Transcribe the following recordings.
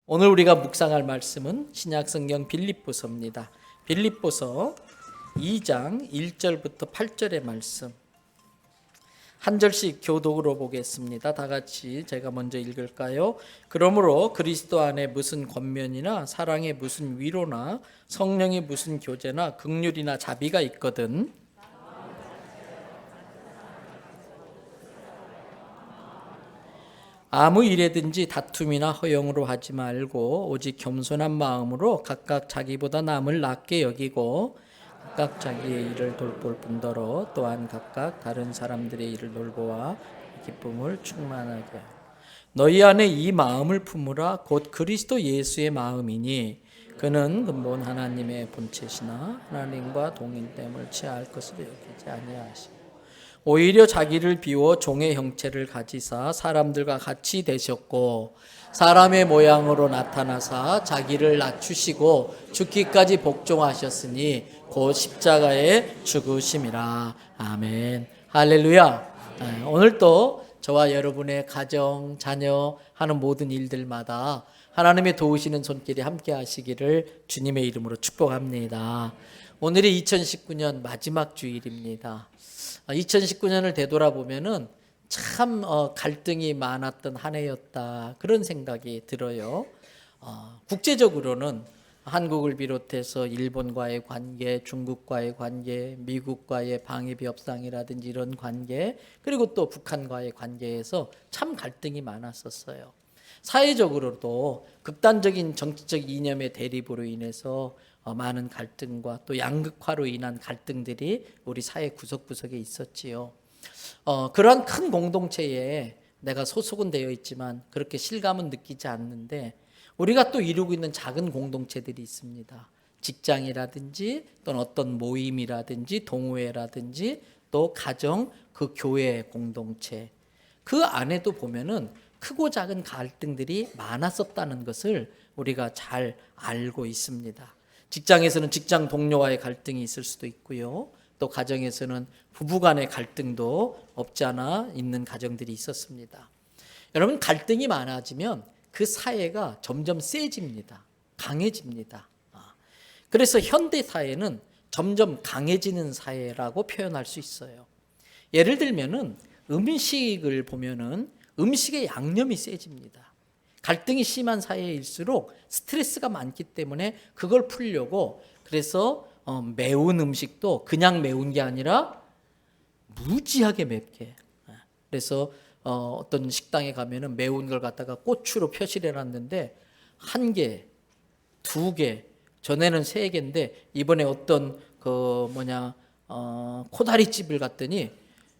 오늘 우리가 묵상할 말씀은 신약성경 빌립보서입니다. 빌립보서 2장 1절부터 8절의 말씀 한 절씩 교독으로 보겠습니다. 다 같이 제가 먼저 읽을까요? 그러므로 그리스도 안에 무슨 권면이나 사랑의 무슨 위로나 성령의 무슨 교제나 긍휼이나 자비가 있거든 아무 일에든지 다툼이나 허용으로 하지 말고 오직 겸손한 마음으로 각각 자기보다 남을 낮게 여기고 각각 자기의 일을 돌볼 뿐더러 또한 각각 다른 사람들의 일을 돌보아 기쁨을 충만하게 하여 너희 안에 이 마음을 품으라. 곧 그리스도 예수의 마음이니 그는 근본 하나님의 본체시나 하나님과 동일됨을 취할 것으로 여기지 아니하시고 오히려 자기를 비워 종의 형체를 가지사 사람들과 같이 되셨고 사람의 모양으로 나타나사 자기를 낮추시고 죽기까지 복종하셨으니 곧 십자가에 죽으심이라. 아멘. 할렐루야. 오늘 또 저와 여러분의 가정, 자녀 하는 모든 일들마다 하나님의 도우시는 손길이 함께 하시기를 주님의 이름으로 축복합니다. 오늘이 2019년 마지막 주일입니다. 2019년을 되돌아보면은 참 갈등이 많았던 한 해였다, 그런 생각이 들어요. 국제적으로는 한국을 비롯해서 일본과의 관계, 중국과의 관계, 미국과의 방위비 협상이라든지 이런 관계, 그리고 또 북한과의 관계에서 참 갈등이 많았었어요. 사회적으로도 극단적인 정치적 이념의 대립으로 인해서 많은 갈등과 또 양극화로 인한 갈등들이 우리 사회 구석구석에 있었지요. 그러한 큰 공동체에 내가 소속은 되어 있지만 그렇게 실감은 느끼지 않는데 우리가 또 이루고 있는 작은 공동체들이 있습니다. 직장이라든지 또는 어떤 모임이라든지 동호회라든지 또 가정, 그 교회 공동체, 그 안에도 보면은 크고 작은 갈등들이 많았었다는 것을 우리가 잘 알고 있습니다. 직장에서는 직장 동료와의 갈등이 있을 수도 있고요. 또 가정에서는 부부 간의 갈등도 없지 않아 있는 가정들이 있었습니다. 여러분, 갈등이 많아지면 그 사회가 점점 세집니다. 강해집니다. 그래서 현대 사회는 점점 강해지는 사회라고 표현할 수 있어요. 예를 들면은 음식을 보면은 음식의 양념이 세집니다. 갈등이 심한 사회일수록 스트레스가 많기 때문에 그걸 풀려고 그래서 매운 음식도 그냥 매운 게 아니라 무지하게 맵게. 그래서 어떤 식당에 가면은 매운 걸 갖다가 고추로 표시를 해놨는데 1개, 2개, 전에는 3개인데 이번에 어떤 코다리집을 갔더니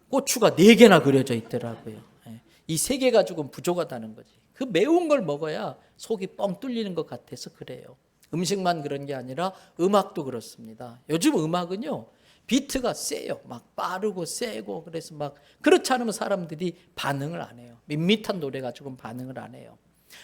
고추가 4개나 그려져 있더라고요. 이 3개 가지고는 부족하다는 거지. 그 매운 걸 먹어야 속이 뻥 뚫리는 것 같아서 그래요. 음식만 그런 게 아니라 음악도 그렇습니다. 요즘 음악은요, 비트가 세요. 막 빠르고 세고, 그래서 막 그렇지 않으면 사람들이 반응을 안 해요. 밋밋한 노래 가지고는 반응을 안 해요.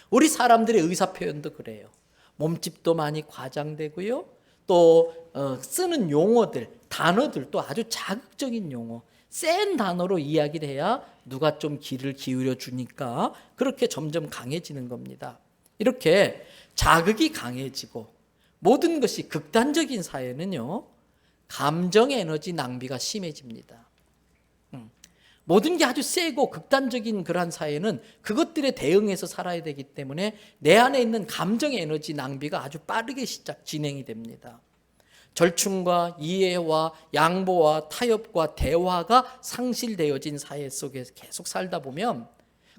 우리 사람들의 의사 표현도 그래요. 몸집도 많이 과장되고요. 또 쓰는 용어들, 단어들도 아주 자극적인 용어, 센 단어로 이야기를 해야 누가 좀 귀를 기울여 주니까 그렇게 점점 강해지는 겁니다. 이렇게 자극이 강해지고 모든 것이 극단적인 사회는요, 감정 에너지 낭비가 심해집니다. 모든 게 아주 세고 극단적인 그러한 사회는 그것들에 대응해서 살아야 되기 때문에 내 안에 있는 감정 에너지 낭비가 아주 빠르게 진행이 됩니다. 절충과 이해와 양보와 타협과 대화가 상실되어진 사회 속에서 계속 살다 보면,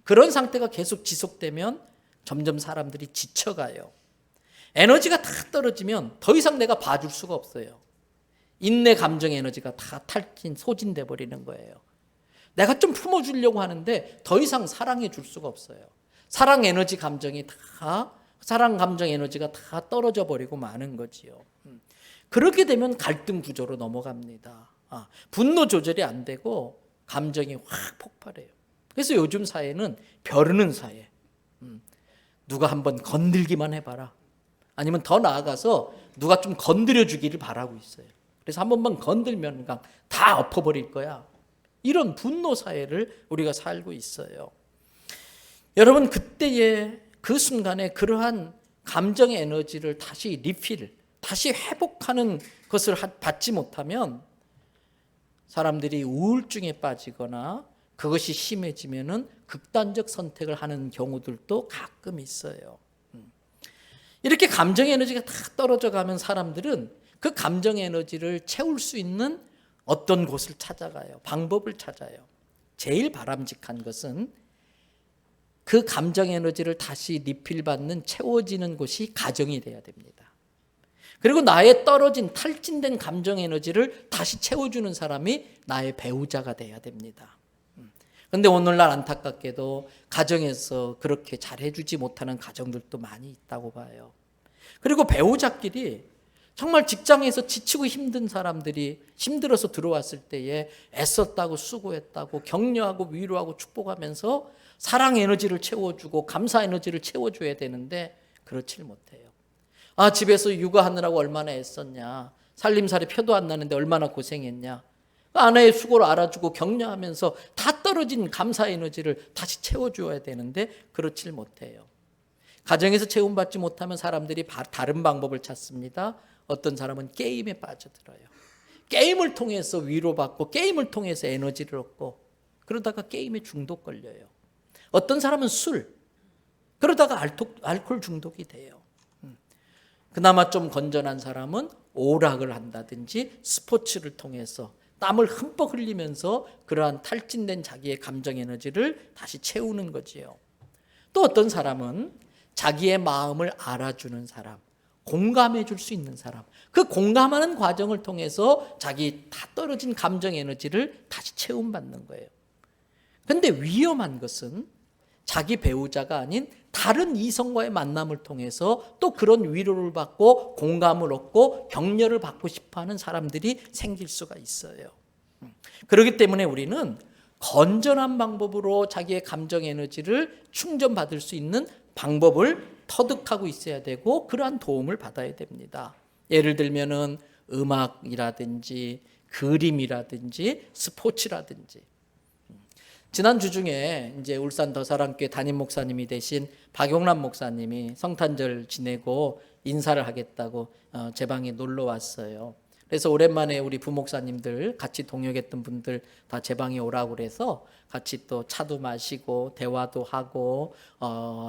그런 상태가 계속 지속되면 점점 사람들이 지쳐가요. 에너지가 다 떨어지면 더 이상 내가 봐줄 수가 없어요. 인내 감정 에너지가 다 소진돼 버리는 거예요. 내가 좀 품어주려고 하는데 더 이상 사랑해 줄 수가 없어요. 사랑 감정 에너지가 다 떨어져 버리고 마는 거지요. 그렇게 되면 갈등 구조로 넘어갑니다. 분노 조절이 안 되고 감정이 확 폭발해요. 그래서 요즘 사회는 벼르는 사회. 누가 한번 건들기만 해봐라. 아니면 더 나아가서 누가 좀 건드려 주기를 바라고 있어요. 그래서 한 번만 건들면 그냥 다 엎어버릴 거야. 이런 분노 사회를 우리가 살고 있어요. 여러분, 그때의 그 순간에 그러한 감정의 에너지를 다시 리필, 다시 회복하는 것을 받지 못하면 사람들이 우울증에 빠지거나 그것이 심해지면은 극단적 선택을 하는 경우들도 가끔 있어요. 이렇게 감정 에너지가 다 떨어져 가면 사람들은 그 감정 에너지를 채울 수 있는 어떤 곳을 찾아가요. 방법을 찾아요. 제일 바람직한 것은 그 감정 에너지를 다시 리필받는 채워지는 곳이 가정이 돼야 됩니다. 그리고 나의 떨어진 탈진된 감정 에너지를 다시 채워주는 사람이 나의 배우자가 돼야 됩니다. 그런데 오늘날 안타깝게도 가정에서 그렇게 잘해주지 못하는 가정들도 많이 있다고 봐요. 그리고 배우자끼리 정말 직장에서 지치고 힘든 사람들이 힘들어서 들어왔을 때에 애썼다고 수고했다고 격려하고 위로하고 축복하면서 사랑 에너지를 채워주고 감사 에너지를 채워줘야 되는데 그렇지를 못해요. 아, 집에서 육아하느라고 얼마나 애썼냐, 살림살이 표도 안 나는데 얼마나 고생했냐, 아내의 수고를 알아주고 격려하면서 다 떨어진 감사 에너지를 다시 채워줘야 되는데 그렇지를 못해요. 가정에서 채움받지 못하면 사람들이 다른 방법을 찾습니다. 어떤 사람은 게임에 빠져들어요. 게임을 통해서 위로받고 게임을 통해서 에너지를 얻고 그러다가 게임에 중독 걸려요. 어떤 사람은 술, 그러다가 알코올 중독이 돼요. 그나마 좀 건전한 사람은 오락을 한다든지 스포츠를 통해서 땀을 흠뻑 흘리면서 그러한 탈진된 자기의 감정 에너지를 다시 채우는 거지요. 또 어떤 사람은 자기의 마음을 알아주는 사람, 공감해 줄 수 있는 사람, 그 공감하는 과정을 통해서 자기 다 떨어진 감정 에너지를 다시 채움받는 거예요. 그런데 위험한 것은 자기 배우자가 아닌 다른 이성과의 만남을 통해서 또 그런 위로를 받고 공감을 얻고 격려를 받고 싶어하는 사람들이 생길 수가 있어요. 그렇기 때문에 우리는 건전한 방법으로 자기의 감정 에너지를 충전받을 수 있는 방법을 터득하고 있어야 되고 그러한 도움을 받아야 됩니다. 예를 들면은 음악이라든지 그림이라든지 스포츠라든지. 지난주 중에 이제 울산 더사랑교회 담임 목사님이 되신 박용란 목사님이 성탄절 지내고 인사를 하겠다고 제 방에 놀러 왔어요. 그래서 오랜만에 우리 부목사님들 같이 동역했던 분들 다 제 방에 오라고 그래서 같이 또 차도 마시고 대화도 하고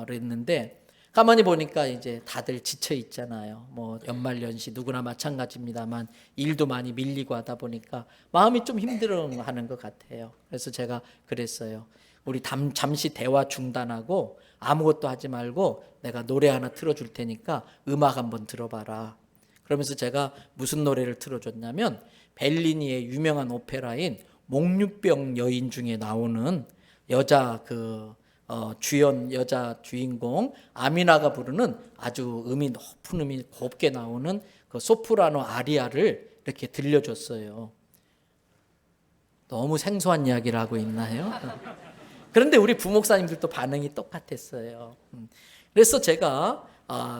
그랬는데 가만히 보니까 이제 다들 지쳐 있잖아요. 뭐 연말연시 누구나 마찬가지입니다만 일도 많이 밀리고 하다 보니까 마음이 좀 힘들어하는 것 같아요. 그래서 제가 그랬어요. 우리 잠시 대화 중단하고 아무것도 하지 말고 내가 노래 하나 틀어줄 테니까 음악 한번 들어봐라. 그러면서 제가 무슨 노래를 틀어줬냐면 벨리니의 유명한 오페라인 목류병 여인 중에 나오는 여자 주연 여자 주인공 아미나가 부르는 아주 높은 음이 곱게 나오는 그 소프라노 아리아를 이렇게 들려줬어요. 너무 생소한 이야기를 하고 있나요? 그런데 우리 부목사님들도 반응이 똑같았어요. 그래서 제가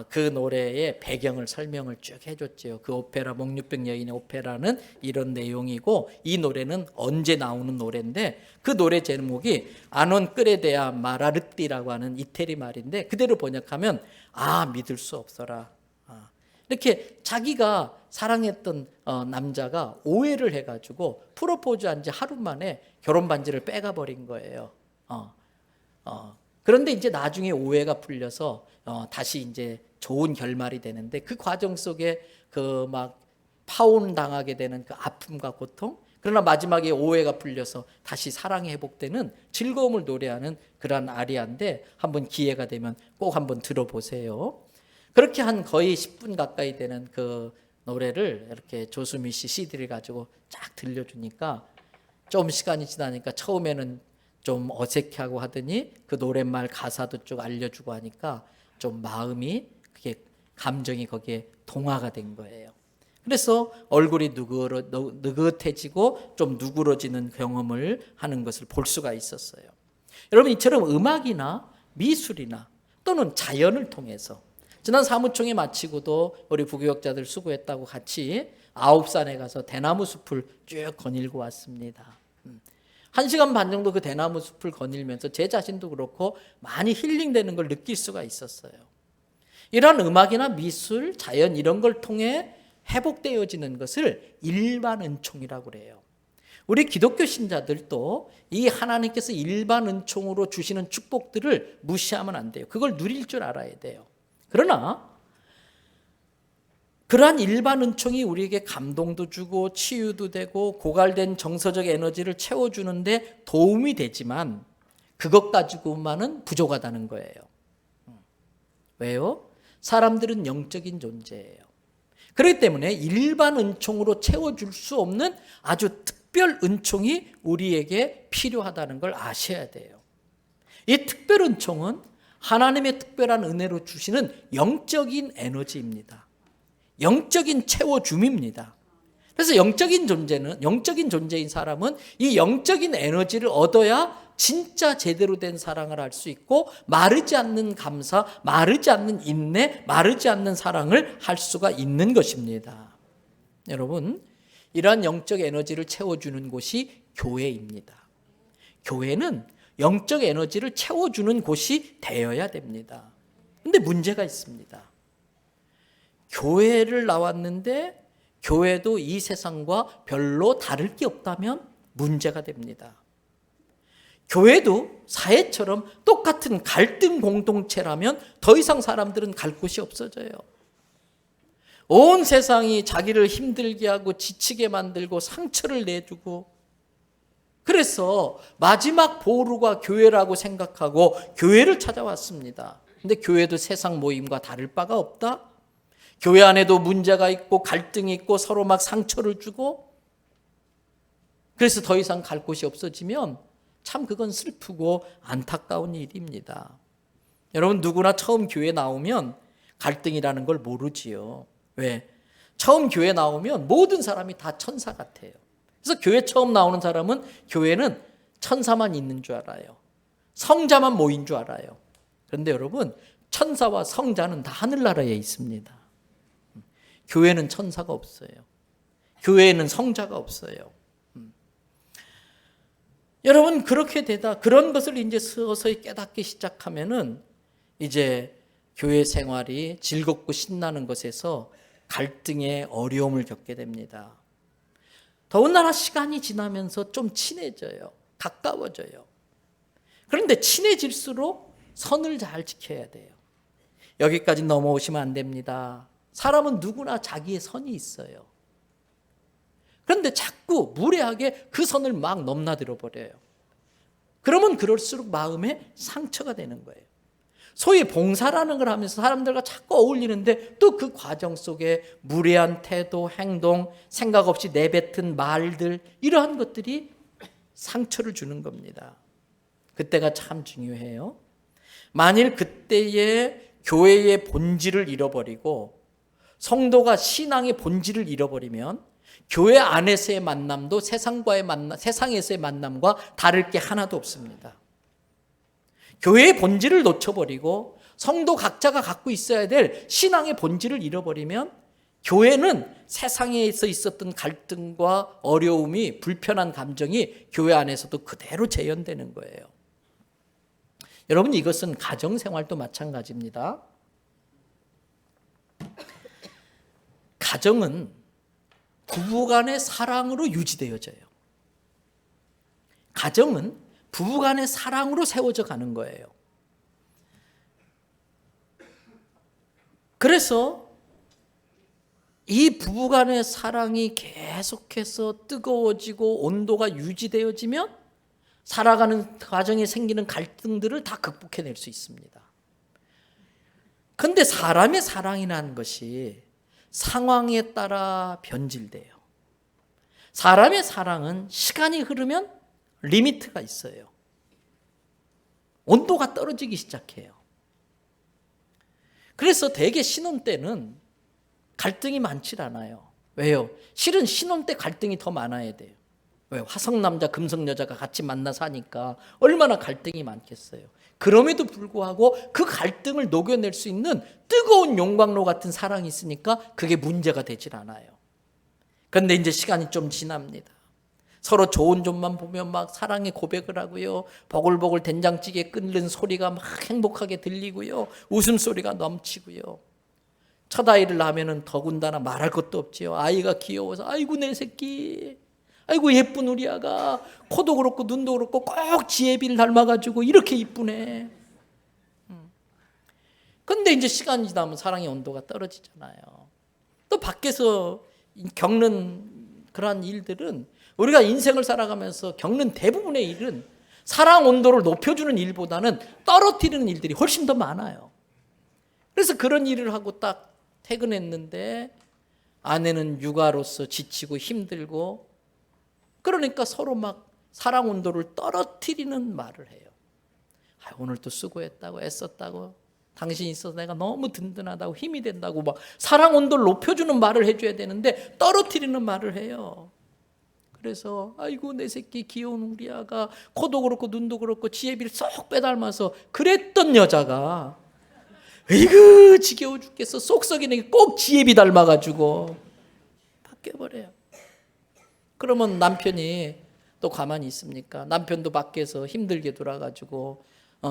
그 노래의 배경을 설명을 쭉 해줬죠. 그 오페라 목류병 여인의 오페라는 이런 내용이고 이 노래는 언제 나오는 노래인데 그 노래 제목이 아논 끄레데아 마라르띠라고 하는 이태리 말인데 그대로 번역하면 믿을 수 없어라. 이렇게 자기가 사랑했던 남자가 오해를 해가지고 프로포즈한 지 하루 만에 결혼 반지를 빼가 버린 거예요. 그런데 이제 나중에 오해가 풀려서 다시 이제 좋은 결말이 되는데 그 과정 속에 그 막 파혼당하게 되는 그 아픔과 고통, 그러나 마지막에 오해가 풀려서 다시 사랑이 회복되는 즐거움을 노래하는 그런 아리아인데 한번 기회가 되면 꼭 한번 들어보세요. 그렇게 한 거의 10분 가까이 되는 그 노래를 이렇게 조수미 씨 CD를 가지고 쫙 들려주니까 좀 시간이 지나니까 처음에는 좀 어색해하고 하더니 그 노랫말 가사도 쭉 알려주고 하니까 좀 마음이 그게 감정이 거기에 동화가 된 거예요. 그래서 얼굴이 느긋해지고 좀 누그러지는 경험을 하는 것을 볼 수가 있었어요. 여러분 이처럼 음악이나 미술이나 또는 자연을 통해서 지난 사무총회 마치고도 우리 부교역자들 수고했다고 같이 아홉산에 가서 대나무 숲을 쭉 거닐고 왔습니다. 1시간 반 정도 그 대나무 숲을 거닐면서 제 자신도 그렇고 많이 힐링되는 걸 느낄 수가 있었어요. 이런 음악이나 미술, 자연 이런 걸 통해 회복되어지는 것을 일반 은총이라고 그래요. 우리 기독교 신자들도 이 하나님께서 일반 은총으로 주시는 축복들을 무시하면 안 돼요. 그걸 누릴 줄 알아야 돼요. 그러나 그러한 일반 은총이 우리에게 감동도 주고 치유도 되고 고갈된 정서적 에너지를 채워주는데 도움이 되지만 그것 가지고만은 부족하다는 거예요. 왜요? 사람들은 영적인 존재예요. 그렇기 때문에 일반 은총으로 채워줄 수 없는 아주 특별 은총이 우리에게 필요하다는 걸 아셔야 돼요. 이 특별 은총은 하나님의 특별한 은혜로 주시는 영적인 에너지입니다. 영적인 채워줌입니다. 그래서 영적인 존재인 사람은 이 영적인 에너지를 얻어야 진짜 제대로 된 사랑을 할 수 있고 마르지 않는 감사, 마르지 않는 인내, 마르지 않는 사랑을 할 수가 있는 것입니다. 여러분, 이러한 영적 에너지를 채워주는 곳이 교회입니다. 교회는 영적 에너지를 채워주는 곳이 되어야 됩니다. 그런데 문제가 있습니다. 교회를 나왔는데 교회도 이 세상과 별로 다를 게 없다면 문제가 됩니다. 교회도 사회처럼 똑같은 갈등 공동체라면 더 이상 사람들은 갈 곳이 없어져요. 온 세상이 자기를 힘들게 하고 지치게 만들고 상처를 내주고, 그래서 마지막 보루가 교회라고 생각하고 교회를 찾아왔습니다. 근데 교회도 세상 모임과 다를 바가 없다? 교회 안에도 문제가 있고 갈등이 있고 서로 막 상처를 주고, 그래서 더 이상 갈 곳이 없어지면 참 그건 슬프고 안타까운 일입니다. 여러분, 누구나 처음 교회 나오면 갈등이라는 걸 모르지요. 왜? 처음 교회 나오면 모든 사람이 다 천사 같아요. 그래서 교회 처음 나오는 사람은 교회는 천사만 있는 줄 알아요. 성자만 모인 줄 알아요. 그런데 여러분, 천사와 성자는 다 하늘나라에 있습니다. 교회는 천사가 없어요. 교회에는 성자가 없어요. 여러분, 그렇게 되다 그런 것을 이제 서서히 깨닫기 시작하면은 이제 교회 생활이 즐겁고 신나는 것에서 갈등의 어려움을 겪게 됩니다. 더군다나 시간이 지나면서 좀 친해져요. 가까워져요. 그런데 친해질수록 선을 잘 지켜야 돼요. 여기까지 넘어오시면 안 됩니다. 사람은 누구나 자기의 선이 있어요. 그런데 자꾸 무례하게 그 선을 막 넘나들어 버려요. 그러면 그럴수록 마음에 상처가 되는 거예요. 소위 봉사라는 걸 하면서 사람들과 자꾸 어울리는데 또 그 과정 속에 무례한 태도, 행동, 생각 없이 내뱉은 말들, 이러한 것들이 상처를 주는 겁니다. 그때가 참 중요해요. 만일 그때의 교회의 본질을 잃어버리고 성도가 신앙의 본질을 잃어버리면 교회 안에서의 만남도 세상에서의 만남과 다를 게 하나도 없습니다. 교회의 본질을 놓쳐버리고 성도 각자가 갖고 있어야 될 신앙의 본질을 잃어버리면 교회는 세상에서 있었던 갈등과 어려움이, 불편한 감정이 교회 안에서도 그대로 재현되는 거예요. 여러분, 이것은 가정생활도 마찬가지입니다. 가정은 부부간의 사랑으로 유지되어져요. 가정은 부부간의 사랑으로 세워져 가는 거예요. 그래서 이 부부간의 사랑이 계속해서 뜨거워지고 온도가 유지되어지면 살아가는 과정에 생기는 갈등들을 다 극복해낼 수 있습니다. 그런데 사람의 사랑이라는 것이 상황에 따라 변질돼요. 사람의 사랑은 시간이 흐르면 리미트가 있어요. 온도가 떨어지기 시작해요. 그래서 대개 신혼 때는 갈등이 많지 않아요. 왜요? 실은 신혼 때 갈등이 더 많아야 돼요. 왜? 화성남자 금성여자가 같이 만나 사니까 얼마나 갈등이 많겠어요. 그럼에도 불구하고 그 갈등을 녹여낼 수 있는 뜨거운 용광로 같은 사랑이 있으니까 그게 문제가 되질 않아요. 그런데 이제 시간이 좀 지납니다. 서로 좋은 점만 보면 막 사랑의 고백을 하고요. 보글보글 된장찌개 끓는 소리가 막 행복하게 들리고요. 웃음소리가 넘치고요. 첫 아이를 낳으면 더군다나 말할 것도 없지요. 아이가 귀여워서 아이고 내 새끼, 아이고 예쁜 우리 아가, 코도 그렇고 눈도 그렇고 꼭 지혜비를 닮아가지고 이렇게 이쁘네. 근데 이제 시간이 지나면 사랑의 온도가 떨어지잖아요. 또 밖에서 겪는 그러한 일들은, 우리가 인생을 살아가면서 겪는 대부분의 일은 사랑 온도를 높여주는 일보다는 떨어뜨리는 일들이 훨씬 더 많아요. 그래서 그런 일을 하고 딱 퇴근했는데 아내는 육아로서 지치고 힘들고, 그러니까 서로 막 사랑 온도를 떨어뜨리는 말을 해요. 오늘 또 수고했다고, 애썼다고, 당신이 있어서 내가 너무 든든하다고, 힘이 된다고, 막 사랑 온도를 높여주는 말을 해줘야 되는데 떨어뜨리는 말을 해요. 그래서 아이고 내 새끼 귀여운 우리 아가, 코도 그렇고 눈도 그렇고 지혜비를 쏙 빼닮아서 그랬던 여자가 에이그 지겨워 죽겠어, 속 썩이는 게 꼭 지혜비 닮아가지고 바뀌어버려요. 그러면 남편이 또 가만히 있습니까? 남편도 밖에서 힘들게 돌아가지고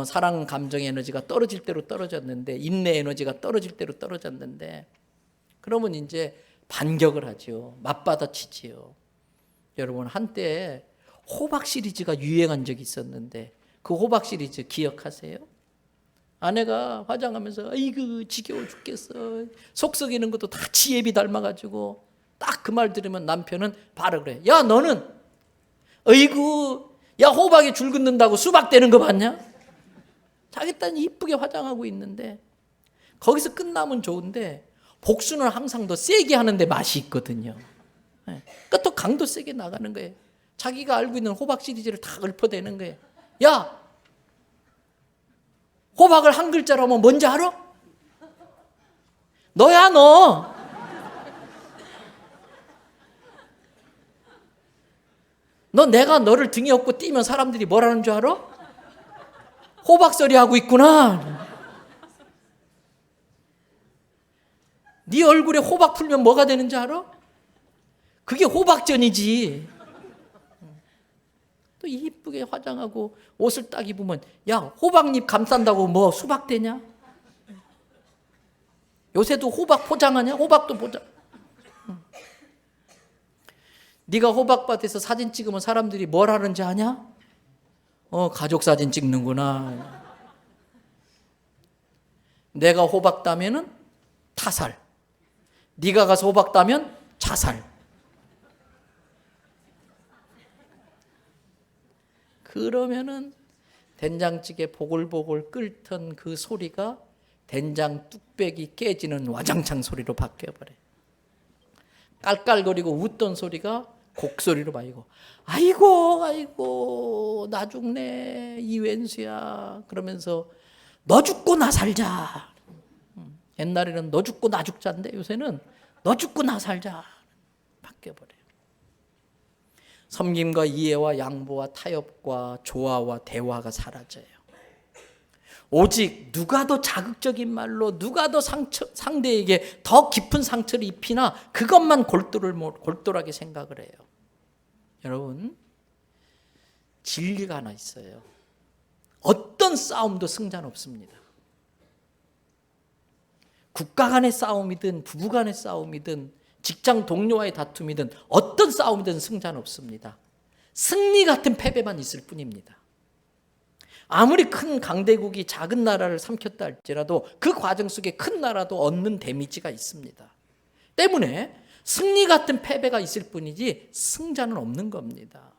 사랑 감정 에너지가 떨어질 대로 떨어졌는데, 인내 에너지가 떨어질 대로 떨어졌는데, 그러면 이제 반격을 하죠. 맞받아치지요. 여러분, 한때 호박 시리즈가 유행한 적이 있었는데 그 호박 시리즈 기억하세요? 아내가 화장하면서 아이고 지겨워 죽겠어, 속 썩이는 것도 다 지혜비 닮아가지고, 딱 그 말 들으면 남편은 바로 그래. 야 너는 어이구, 야 호박에 줄 긋는다고 수박 되는 거 봤냐? 자기 딴 이쁘게 화장하고 있는데 거기서 끝나면 좋은데 복수는 항상 더 세게 하는데 맛이 있거든요. 그러니까 또 강도 세게 나가는 거예요. 자기가 알고 있는 호박 시리즈를 다 읊어대는 거예요. 야, 호박을 한 글자로 하면 뭔지 알아? 너야 너. 너 내가 너를 등에 업고 뛰면 사람들이 뭐라는 줄 알아? 호박소리 하고 있구나. 네 얼굴에 호박 풀면 뭐가 되는지 알아? 그게 호박전이지. 또 이쁘게 화장하고 옷을 딱 입으면 야 호박잎 감싼다고 뭐 수박 되냐? 요새도 호박 포장하냐? 호박도 포장. 네가 호박밭에서 사진 찍으면 사람들이 뭘 하는지 아냐? 가족 사진 찍는구나. 내가 호박 따면은 타살, 네가 가서 호박 따면 자살. 그러면은 된장찌개 보글보글 끓던 그 소리가 된장 뚝배기 깨지는 와장창 소리로 바뀌어버려요. 깔깔거리고 웃던 소리가 곡소리로 바뀌고, 아이고 아이고 나 죽네 이 웬수야 그러면서 너 죽고 나 살자. 옛날에는 너 죽고 나 죽자인데 요새는 너 죽고 나 살자 바뀌어버려요. 섬김과 이해와 양보와 타협과 조화와 대화가 사라져요. 오직 누가 더 자극적인 말로, 누가 더 상대에게 더 깊은 상처를 입히나 그것만 골똘하게 생각을 해요. 여러분, 진리가 하나 있어요. 어떤 싸움도 승자는 없습니다. 국가 간의 싸움이든 부부 간의 싸움이든 직장 동료와의 다툼이든 어떤 싸움이든 승자는 없습니다. 승리 같은 패배만 있을 뿐입니다. 아무리 큰 강대국이 작은 나라를 삼켰다 할지라도 그 과정 속에 큰 나라도 얻는 데미지가 있습니다. 때문에 승리 같은 패배가 있을 뿐이지 승자는 없는 겁니다.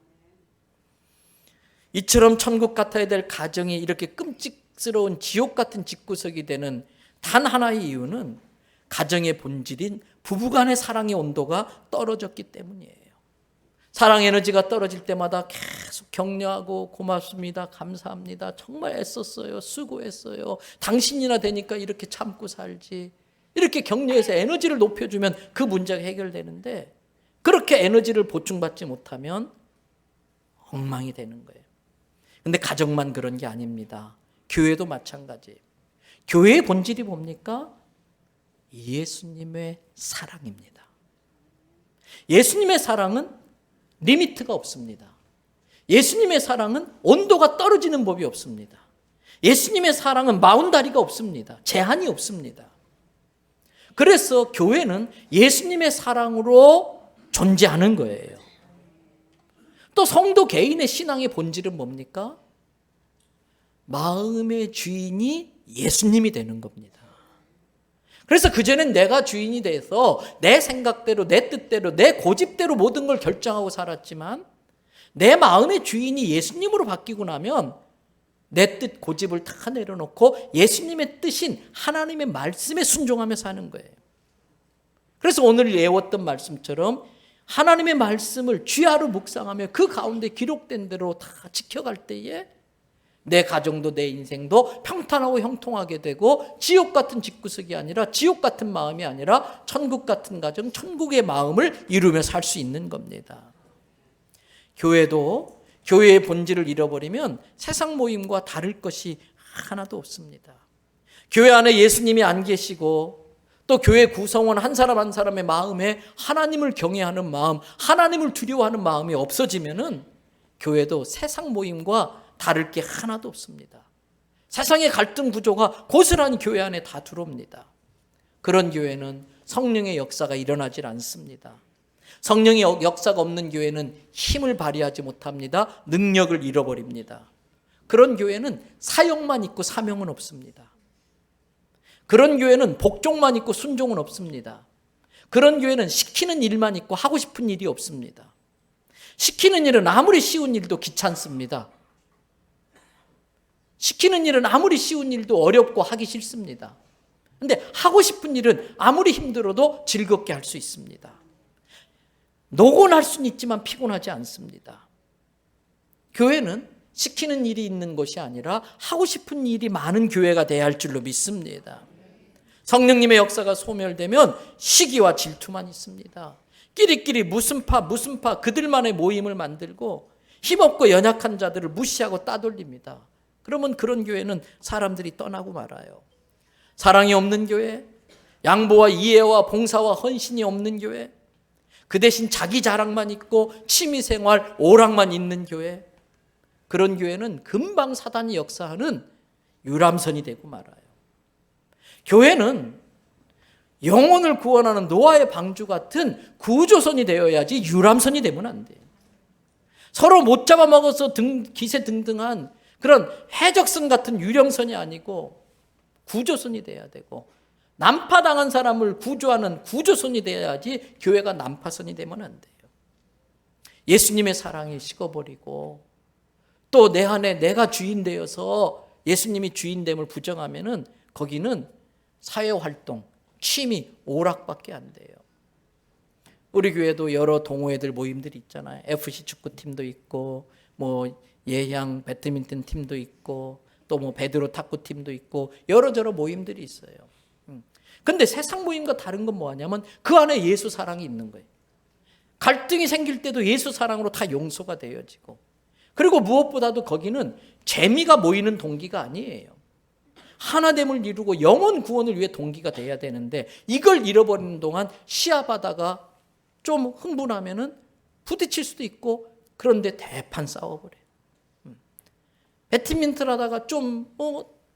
이처럼 천국 같아야 될 가정이 이렇게 끔찍스러운 지옥 같은 집구석이 되는 단 하나의 이유는 가정의 본질인 부부간의 사랑의 온도가 떨어졌기 때문이에요. 사랑 에너지가 떨어질 때마다 계속 격려하고 고맙습니다, 감사합니다, 정말 애썼어요, 수고했어요, 당신이나 되니까 이렇게 참고 살지, 이렇게 격려해서 에너지를 높여주면 그 문제가 해결되는데, 그렇게 에너지를 보충받지 못하면 엉망이 되는 거예요. 근데 가정만 그런 게 아닙니다. 교회도 마찬가지예요. 교회의 본질이 뭡니까? 예수님의 사랑입니다. 예수님의 사랑은 리미트가 없습니다. 예수님의 사랑은 온도가 떨어지는 법이 없습니다. 예수님의 사랑은 마운다리가 없습니다. 제한이 없습니다. 그래서 교회는 예수님의 사랑으로 존재하는 거예요. 또 성도 개인의 신앙의 본질은 뭡니까? 마음의 주인이 예수님이 되는 겁니다. 그래서 그전엔 내가 주인이 돼서 내 생각대로, 내 뜻대로, 내 고집대로 모든 걸 결정하고 살았지만 내 마음의 주인이 예수님으로 바뀌고 나면 내 뜻, 고집을 다 내려놓고 예수님의 뜻인 하나님의 말씀에 순종하며 사는 거예요. 그래서 오늘 외웠던 말씀처럼 하나님의 말씀을 주야로 묵상하며 그 가운데 기록된 대로 다 지켜갈 때에 내 가정도 내 인생도 평탄하고 형통하게 되고 지옥 같은 집구석이 아니라 지옥 같은 마음이 아니라 천국 같은 가정, 천국의 마음을 이루며 살 수 있는 겁니다. 교회도 교회의 본질을 잃어버리면 세상 모임과 다를 것이 하나도 없습니다. 교회 안에 예수님이 안 계시고 또 교회 구성원 한 사람 한 사람의 마음에 하나님을 경외하는 마음, 하나님을 두려워하는 마음이 없어지면은 교회도 세상 모임과 다를 게 하나도 없습니다. 세상의 갈등 구조가 고스란히 교회 안에 다 들어옵니다. 그런 교회는 성령의 역사가 일어나질 않습니다. 성령의 역사가 없는 교회는 힘을 발휘하지 못합니다. 능력을 잃어버립니다. 그런 교회는 사역만 있고 사명은 없습니다. 그런 교회는 복종만 있고 순종은 없습니다. 그런 교회는 시키는 일만 있고 하고 싶은 일이 없습니다. 시키는 일은 아무리 쉬운 일도 귀찮습니다. 시키는 일은 아무리 쉬운 일도 어렵고 하기 싫습니다. 그런데 하고 싶은 일은 아무리 힘들어도 즐겁게 할 수 있습니다. 노곤할 수는 있지만 피곤하지 않습니다. 교회는 시키는 일이 있는 것이 아니라 하고 싶은 일이 많은 교회가 돼야 할 줄로 믿습니다. 성령님의 역사가 소멸되면 시기와 질투만 있습니다. 끼리끼리 무슨 파 그들만의 모임을 만들고 힘없고 연약한 자들을 무시하고 따돌립니다. 그러면 그런 교회는 사람들이 떠나고 말아요. 사랑이 없는 교회, 양보와 이해와 봉사와 헌신이 없는 교회, 그 대신 자기 자랑만 있고 취미생활, 오락만 있는 교회, 그런 교회는 금방 사단이 역사하는 유람선이 되고 말아요. 교회는 영혼을 구원하는 노아의 방주 같은 구조선이 되어야지 유람선이 되면 안 돼요. 서로 못 잡아먹어서 기세등등한 그런 해적선 같은 유령선이 아니고 구조선이 돼야 되고, 난파당한 사람을 구조하는 구조선이 돼야지 교회가 난파선이 되면 안 돼요. 예수님의 사랑이 식어버리고 또 내 안에 내가 주인 되어서 예수님이 주인됨을 부정하면은 거기는 사회활동, 취미, 오락밖에 안 돼요. 우리 교회도 여러 동호회들 모임들이 있잖아요. FC 축구팀도 있고 뭐 예향 배드민턴 팀도 있고 또 뭐 베드로 탁구팀도 있고 여러저러 모임들이 있어요. 근데 세상 모임과 다른 건 뭐냐면 그 안에 예수 사랑이 있는 거예요. 갈등이 생길 때도 예수 사랑으로 다 용서가 되어지고, 그리고 무엇보다도 거기는 재미가 모이는 동기가 아니에요. 하나됨을 이루고 영혼 구원을 위해 동기가 돼야 되는데 이걸 잃어버리는 동안 시합하다가 좀 흥분하면은 부딪힐 수도 있고, 그런데 대판 싸워버려요. 배드민턴 하다가 좀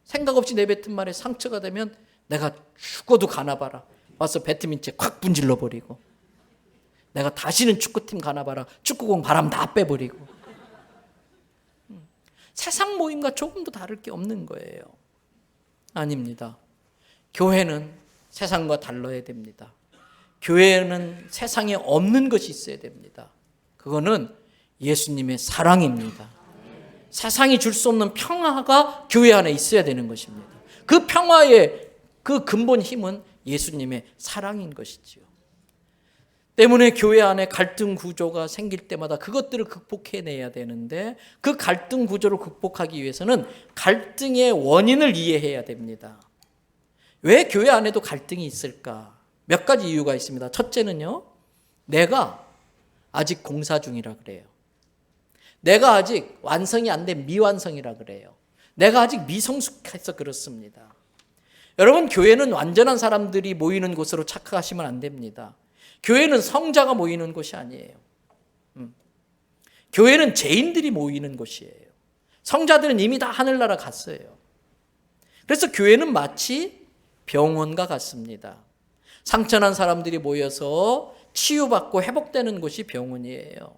생각 없이 내뱉은 말에 상처가 되면 내가 죽어도 가나봐라 와서 배드민턴 콱 분질러버리고, 내가 다시는 축구팀 가나봐라 축구공 바람 다 빼버리고. 세상 모임과 조금도 다를 게 없는 거예요. 아닙니다. 교회는 세상과 달라야 됩니다. 교회는 세상에 없는 것이 있어야 됩니다. 그거는 예수님의 사랑입니다. 세상이 줄 수 없는 평화가 교회 안에 있어야 되는 것입니다. 그 평화의 그 근본 힘은 예수님의 사랑인 것이지요. 때문에 교회 안에 갈등 구조가 생길 때마다 그것들을 극복해내야 되는데, 그 갈등 구조를 극복하기 위해서는 갈등의 원인을 이해해야 됩니다. 왜 교회 안에도 갈등이 있을까? 몇 가지 이유가 있습니다. 첫째는요, 내가 아직 공사 중이라 그래요. 내가 아직 완성이 안 된 미완성이라 그래요. 내가 아직 미성숙해서 그렇습니다. 여러분, 교회는 완전한 사람들이 모이는 곳으로 착각하시면 안 됩니다. 교회는 성자가 모이는 곳이 아니에요. 교회는 죄인들이 모이는 곳이에요. 성자들은 이미 다 하늘나라 갔어요. 그래서 교회는 마치 병원과 같습니다. 상처난 사람들이 모여서 치유받고 회복되는 곳이 병원이에요.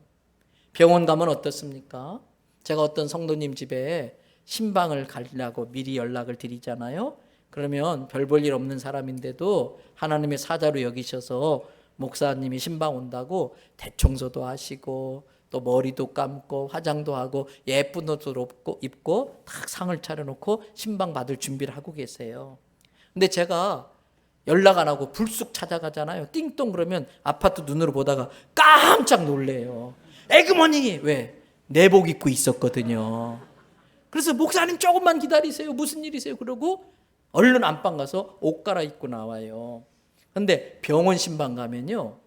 병원 가면 어떻습니까? 제가 어떤 성도님 집에 신방을 가려고 미리 연락을 드리잖아요. 그러면 별 볼 일 없는 사람인데도 하나님의 사자로 여기셔서 목사님이 신방 온다고 대청소도 하시고 또 머리도 감고 화장도 하고 예쁜 옷도 입고 딱 상을 차려놓고 신방 받을 준비를 하고 계세요. 근데 제가 연락 안 하고 불쑥 찾아가잖아요. 띵동 그러면 아파트 눈으로 보다가 깜짝 놀래요. 에그머니 왜? 내복 입고 있었거든요. 그래서 목사님 조금만 기다리세요. 무슨 일이세요? 그러고 얼른 안방 가서 옷 갈아입고 나와요. 근데 병원 신방 가면요,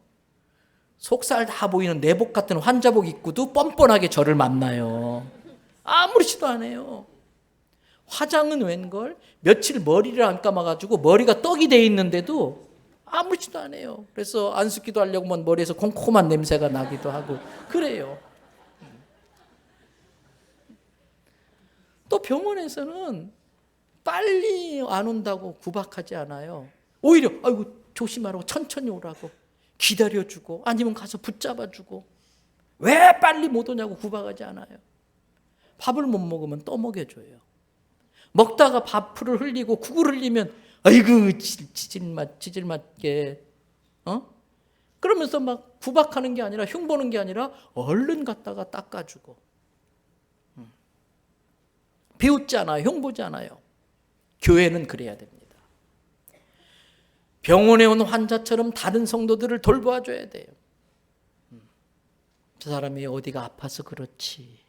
속살 다 보이는 내복 같은 환자복 입고도 뻔뻔하게 저를 만나요. 아무렇지도 않아요. 화장은 웬걸? 며칠 머리를 안 감아가지고 머리가 떡이 돼 있는데도 아무렇지도 않아요. 그래서 안수기도 하려고 하면 머리에서 콩콩한 냄새가 나기도 하고 그래요. 또 병원에서는 빨리 안 온다고 구박하지 않아요. 오히려 아이고 조심하라고 천천히 오라고 기다려주고 아니면 가서 붙잡아주고 왜 빨리 못 오냐고 구박하지 않아요. 밥을 못 먹으면 떠먹여줘요. 먹다가 밥풀을 흘리고 국을 흘리면 아이고 지질맞게 그러면서 막 구박하는 게 아니라 흉보는 게 아니라 얼른 갔다가 닦아주고 비웃지 않아요. 흉보지 않아요. 교회는 그래야 됩니다. 병원에 온 환자처럼 다른 성도들을 돌봐줘야 돼요. 저 사람이 어디가 아파서 그렇지.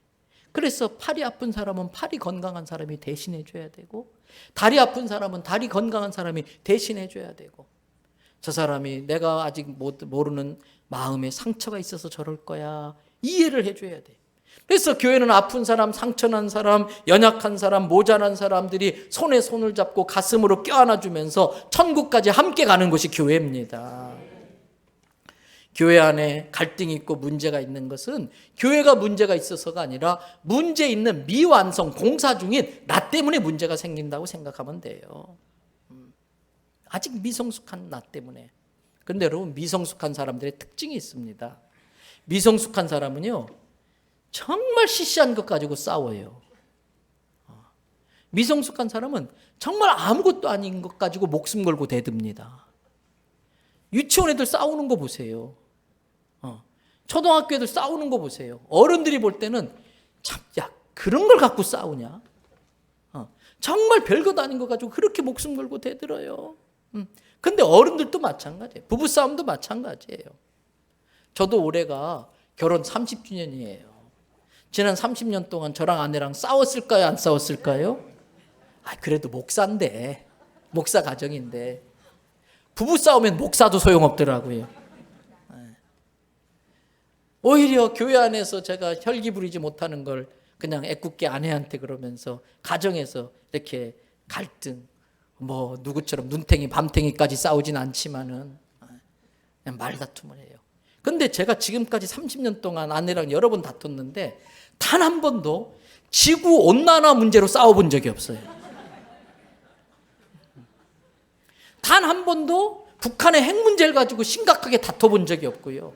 그래서 팔이 아픈 사람은 팔이 건강한 사람이 대신해 줘야 되고 다리 아픈 사람은 다리 건강한 사람이 대신해 줘야 되고 저 사람이 내가 아직 모르는 마음에 상처가 있어서 저럴 거야 이해를 해줘야 돼. 그래서 교회는 아픈 사람, 상처난 사람, 연약한 사람, 모자란 사람들이 손에 손을 잡고 가슴으로 껴안아주면서 천국까지 함께 가는 것이 교회입니다. 교회 안에 갈등이 있고 문제가 있는 것은 교회가 문제가 있어서가 아니라 문제 있는 미완성 공사 중인 나 때문에 문제가 생긴다고 생각하면 돼요. 아직 미성숙한 나 때문에. 그런데 여러분 미성숙한 사람들의 특징이 있습니다. 미성숙한 사람은요 정말 시시한 것 가지고 싸워요. 미성숙한 사람은 정말 아무것도 아닌 것 가지고 목숨 걸고 대듭니다. 유치원 애들 싸우는 거 보세요. 초등학교 애들 싸우는 거 보세요. 어른들이 볼 때는 참, 야, 그런 걸 갖고 싸우냐? 정말 별것 아닌 거 가지고 그렇게 목숨 걸고 대들어요. 근데 어른들도 마찬가지예요. 부부싸움도 마찬가지예요. 저도 올해가 결혼 30주년이에요. 지난 30년 동안 저랑 아내랑 싸웠을까요? 안 싸웠을까요? 그래도 목사인데, 목사 가정인데 부부싸우면 목사도 소용없더라고요. 오히려 교회 안에서 제가 혈기 부리지 못하는 걸 그냥 애꿎게 아내한테 그러면서 가정에서 이렇게 갈등, 뭐 누구처럼 눈탱이 밤탱이까지 싸우진 않지만은 그냥 말다툼을 해요. 근데 제가 지금까지 30년 동안 아내랑 여러 번 다퉜는데 단 한 번도 지구온난화 문제로 싸워본 적이 없어요. 단 한 번도 북한의 핵 문제를 가지고 심각하게 다퉈본 적이 없고요.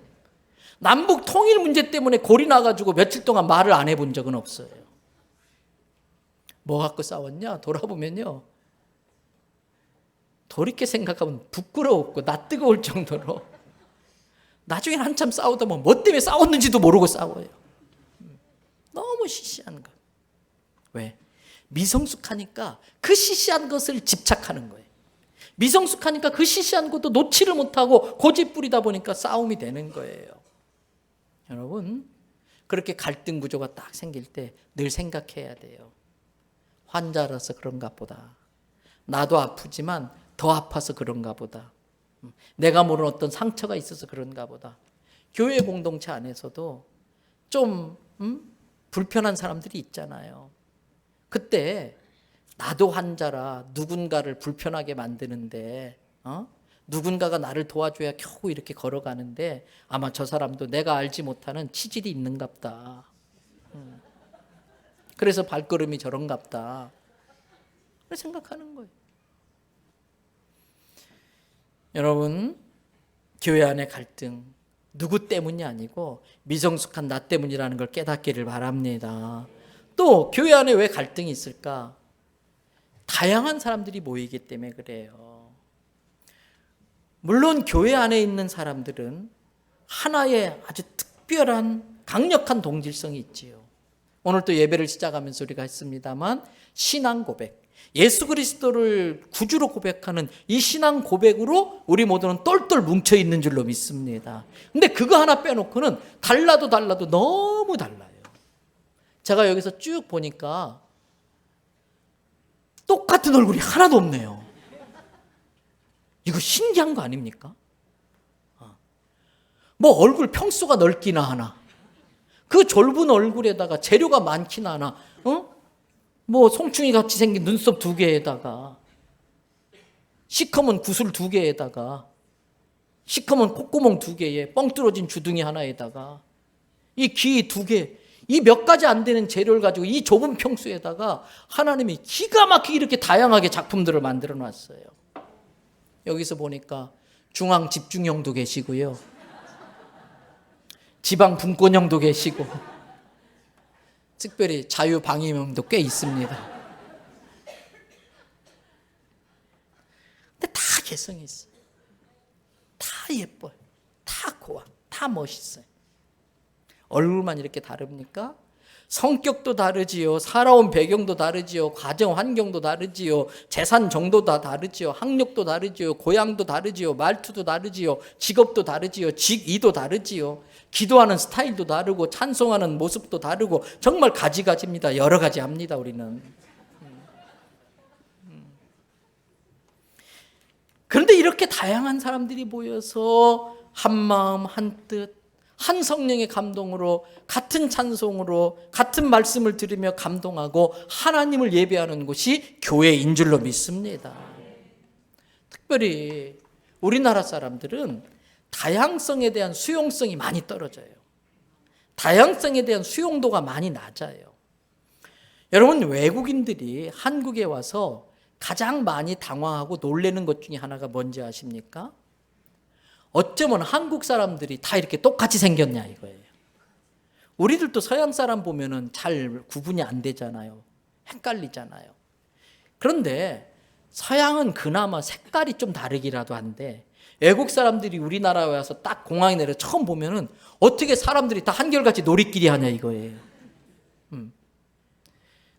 남북 통일 문제 때문에 골이 나가지고 며칠 동안 말을 안 해본 적은 없어요. 뭐 갖고 싸웠냐? 돌아보면요. 돌이켜 생각하면 부끄러웠고 낯뜨거울 정도로 나중에 한참 싸우다 보면 뭐 때문에 싸웠는지도 모르고 싸워요. 너무 시시한 것. 왜? 미성숙하니까 그 시시한 것을 집착하는 거예요. 미성숙하니까 그 시시한 것도 놓지를 못하고 고집 부리다 보니까 싸움이 되는 거예요. 여러분, 그렇게 갈등 구조가 딱 생길 때 늘 생각해야 돼요. 환자라서 그런가 보다. 나도 아프지만 더 아파서 그런가 보다. 내가 모르는 어떤 상처가 있어서 그런가 보다. 교회 공동체 안에서도 좀 불편한 사람들이 있잖아요. 그때 나도 환자라 누군가를 불편하게 만드는데 누군가가 나를 도와줘야 겨우 이렇게 걸어가는데 아마 저 사람도 내가 알지 못하는 치질이 있는갑다. 그래서 발걸음이 저런갑다 생각하는 거예요. 여러분, 교회 안의 갈등 누구 때문이 아니고 미성숙한 나 때문이라는 걸 깨닫기를 바랍니다. 또 교회 안에 왜 갈등이 있을까? 다양한 사람들이 모이기 때문에 그래요. 물론 교회 안에 있는 사람들은 하나의 아주 특별한 강력한 동질성이 있지요. 오늘 또 예배를 시작하면서 우리가 했습니다만 신앙 고백, 예수 그리스도를 구주로 고백하는 이 신앙 고백으로 우리 모두는 똘똘 뭉쳐있는 줄로 믿습니다. 근데 그거 하나 빼놓고는 달라도 너무 달라요. 제가 여기서 쭉 보니까 똑같은 얼굴이 하나도 없네요. 이거 신기한 거 아닙니까? 뭐 얼굴 평수가 넓기나 하나, 그 좁은 얼굴에다가 재료가 많기나 하나, 뭐 송충이 같이 생긴 눈썹 2개에다가 시커먼 구슬 2개에다가 시커먼 콧구멍 2개에 뻥 뚫어진 주둥이 하나에다가 이 귀 2개, 이 몇 가지 안 되는 재료를 가지고 이 좁은 평수에다가 하나님이 기가 막히게 이렇게 다양하게 작품들을 만들어 놨어요. 여기서 보니까 중앙 집중형도 계시고요, 지방 분권형도 계시고, 특별히 자유방임형도 꽤 있습니다. 근데 다 개성이 있어요. 다 예뻐요. 다 고와. 다 멋있어요. 얼굴만 이렇게 다릅니까? 성격도 다르지요. 살아온 배경도 다르지요. 가정 환경도 다르지요. 재산 정도도 다 다르지요. 학력도 다르지요. 고향도 다르지요. 말투도 다르지요. 직업도 다르지요. 직위도 다르지요. 기도하는 스타일도 다르고 찬송하는 모습도 다르고 정말 가지가지입니다. 여러 가지 합니다, 우리는. 그런데 이렇게 다양한 사람들이 모여서 한 마음 한 뜻, 한 성령의 감동으로 같은 찬송으로 같은 말씀을 들으며 감동하고 하나님을 예배하는 곳이 교회인 줄로 믿습니다. 특별히 우리나라 사람들은 다양성에 대한 수용성이 많이 떨어져요. 다양성에 대한 수용도가 많이 낮아요. 여러분, 외국인들이 한국에 와서 가장 많이 당황하고 놀라는 것 중에 하나가 뭔지 아십니까? 어쩌면 한국 사람들이 다 이렇게 똑같이 생겼냐 이거예요. 우리들도 서양 사람 보면은 잘 구분이 안 되잖아요. 헷갈리잖아요. 그런데 서양은 그나마 색깔이 좀 다르기라도 한데 외국 사람들이 우리나라에 와서 딱 공항에 내려 처음 보면은 어떻게 사람들이 다 한결같이 놀이끼리 하냐 이거예요.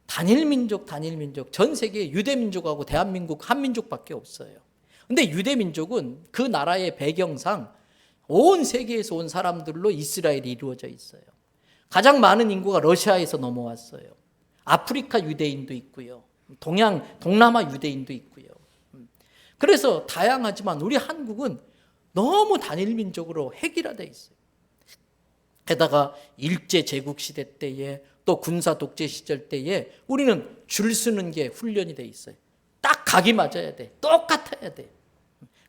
단일민족 전 세계에 유대민족하고 대한민국 한민족밖에 없어요. 근데 유대민족은 그 나라의 배경상 온 세계에서 온 사람들로 이스라엘이 이루어져 있어요. 가장 많은 인구가 러시아에서 넘어왔어요. 아프리카 유대인도 있고요. 동남아 유대인도 있고요. 그래서 다양하지만 우리 한국은 너무 단일민족으로 획일화되어 있어요. 게다가 일제제국 시대 때에 또 군사 독재 시절 때에 우리는 줄 서는 게 훈련이 돼 있어요. 딱 각이 맞아야 돼. 똑같아야 돼.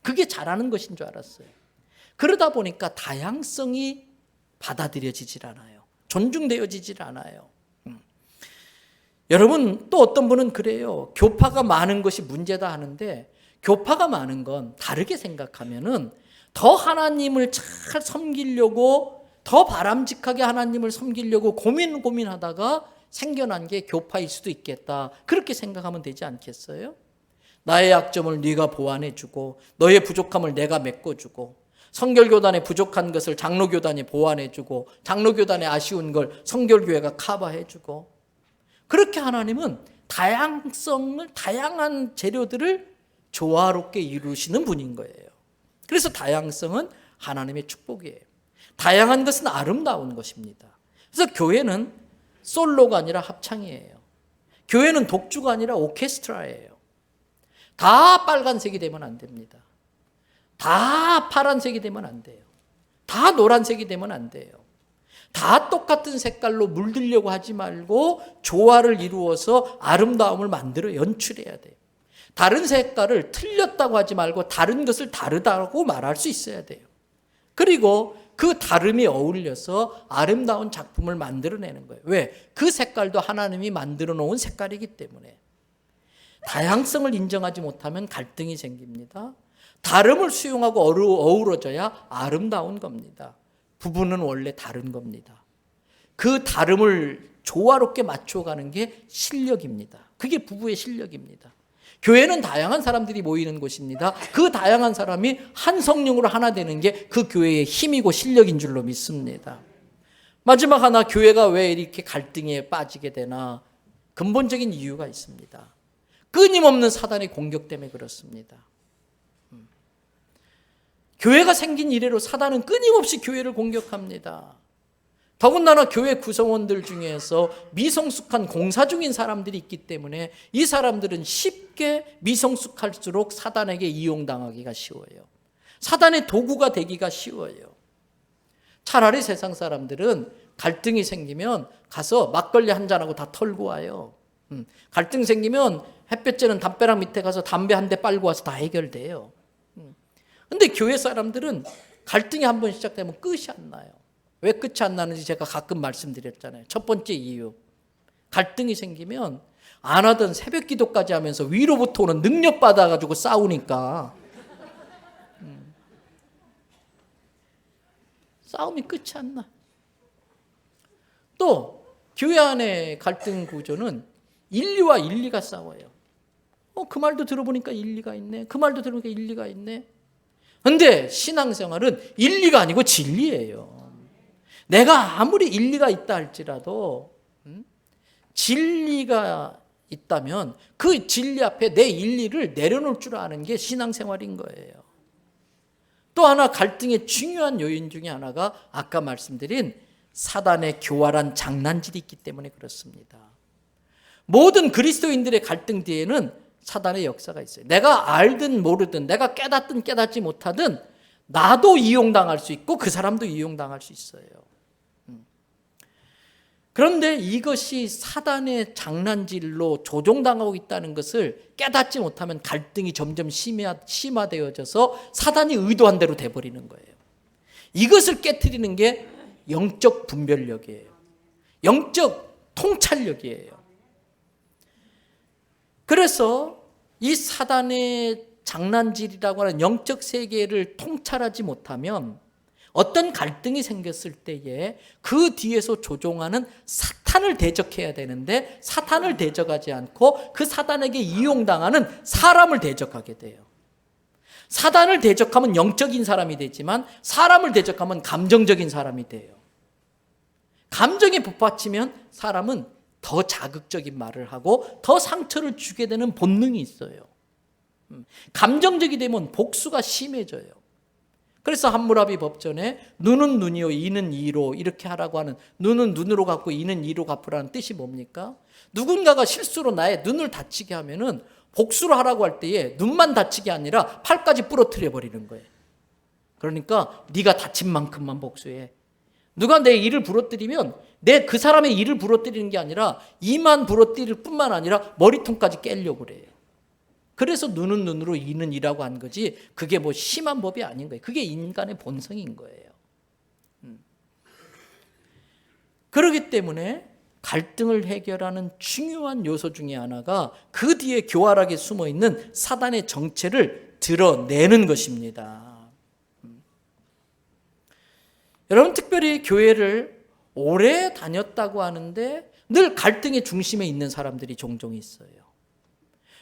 그게 잘하는 것인 줄 알았어요. 그러다 보니까 다양성이 받아들여지질 않아요. 존중되어지질 않아요. 여러분, 또 어떤 분은 그래요. 교파가 많은 것이 문제다 하는데 교파가 많은 건 다르게 생각하면은 더 하나님을 잘 섬기려고 더 바람직하게 하나님을 섬기려고 고민하다가 생겨난 게 교파일 수도 있겠다. 그렇게 생각하면 되지 않겠어요? 나의 약점을 네가 보완해주고 너의 부족함을 내가 메꿔주고 성결교단의 부족한 것을 장로교단이 보완해주고 장로교단의 아쉬운 걸 성결교회가 커버해주고 그렇게 하나님은 다양한 재료들을 조화롭게 이루시는 분인 거예요. 그래서 다양성은 하나님의 축복이에요. 다양한 것은 아름다운 것입니다. 그래서 교회는 솔로가 아니라 합창이에요. 교회는 독주가 아니라 오케스트라예요. 다 빨간색이 되면 안 됩니다. 다 파란색이 되면 안 돼요. 다 노란색이 되면 안 돼요. 다 똑같은 색깔로 물들려고 하지 말고 조화를 이루어서 아름다움을 만들어 연출해야 돼요. 다른 색깔을 틀렸다고 하지 말고 다른 것을 다르다고 말할 수 있어야 돼요. 그리고 그 다름이 어울려서 아름다운 작품을 만들어내는 거예요. 왜? 그 색깔도 하나님이 만들어 놓은 색깔이기 때문에. 다양성을 인정하지 못하면 갈등이 생깁니다. 다름을 수용하고 어우러져야 아름다운 겁니다. 부부는 원래 다른 겁니다. 그 다름을 조화롭게 맞춰가는 게 실력입니다. 그게 부부의 실력입니다. 교회는 다양한 사람들이 모이는 곳입니다. 그 다양한 사람이 한 성령으로 하나 되는 게 그 교회의 힘이고 실력인 줄로 믿습니다. 마지막 하나, 교회가 왜 이렇게 갈등에 빠지게 되나? 근본적인 이유가 있습니다. 끊임없는 사단의 공격 때문에 그렇습니다. 교회가 생긴 이래로 사단은 끊임없이 교회를 공격합니다. 더군다나 교회 구성원들 중에서 미성숙한 공사 중인 사람들이 있기 때문에 이 사람들은 쉽게 미성숙할수록 사단에게 이용당하기가 쉬워요. 사단의 도구가 되기가 쉬워요. 차라리 세상 사람들은 갈등이 생기면 가서 막걸리 한 잔하고 다 털고 와요. 갈등 생기면 햇볕 쬐는 담벼락 밑에 가서 담배 한 대 빨고 와서 다 해결돼요. 근데 교회 사람들은 갈등이 한번 시작되면 끝이 안 나요. 왜 끝이 안 나는지 제가 가끔 말씀드렸잖아요. 첫 번째 이유, 갈등이 생기면 안 하던 새벽 기도까지 하면서 위로부터 오는 능력 받아가지고 싸우니까 싸움이 끝이 안 나. 또 교회 안의 갈등 구조는 인리와 인리가 싸워요. 그 말도 들어보니까 일리가 있네. 그 말도 들어보니까 일리가 있네. 그런데 신앙생활은 인리가 아니고 진리예요. 내가 아무리 일리가 있다 할지라도 진리가 있다면 그 진리 앞에 내 일리를 내려놓을 줄 아는 게 신앙생활인 거예요. 또 하나 갈등의 중요한 요인 중에 하나가 아까 말씀드린 사단의 교활한 장난질이 있기 때문에 그렇습니다. 모든 그리스도인들의 갈등 뒤에는 사단의 역사가 있어요. 내가 알든 모르든 내가 깨닫든 깨닫지 못하든 나도 이용당할 수 있고 그 사람도 이용당할 수 있어요. 그런데 이것이 사단의 장난질로 조종당하고 있다는 것을 깨닫지 못하면 갈등이 점점 심화되어져서 사단이 의도한 대로 돼버리는 거예요. 이것을 깨트리는 게 영적 분별력이에요. 영적 통찰력이에요. 그래서 이 사단의 장난질이라고 하는 영적 세계를 통찰하지 못하면 어떤 갈등이 생겼을 때에 그 뒤에서 조종하는 사탄을 대적해야 되는데 사탄을 대적하지 않고 그 사단에게 이용당하는 사람을 대적하게 돼요. 사단을 대적하면 영적인 사람이 되지만 사람을 대적하면 감정적인 사람이 돼요. 감정에 북받치면 사람은 더 자극적인 말을 하고 더 상처를 주게 되는 본능이 있어요. 감정적이 되면 복수가 심해져요. 그래서 함무라비 법전에 눈은 눈이요 이는 이로 이렇게 하라고 하는, 눈은 눈으로 갚고 이는 이로 갚으라는 뜻이 뭡니까? 누군가가 실수로 나의 눈을 다치게 하면은 복수를 하라고 할 때에 눈만 다치게 아니라 팔까지 부러뜨려 버리는 거예요. 그러니까 네가 다친 만큼만 복수해. 누가 내 이를 부러뜨리면 내 그 사람의 이를 부러뜨리는 게 아니라 이만 부러뜨릴 뿐만 아니라 머리통까지 깨려고 그래요. 그래서 눈은 눈으로 이는 이라고 한 거지 그게 뭐 심한 법이 아닌 거예요. 그게 인간의 본성인 거예요. 그렇기 때문에 갈등을 해결하는 중요한 요소 중에 하나가 그 뒤에 교활하게 숨어있는 사단의 정체를 드러내는 것입니다. 여러분, 특별히 교회를 오래 다녔다고 하는데 늘 갈등의 중심에 있는 사람들이 종종 있어요.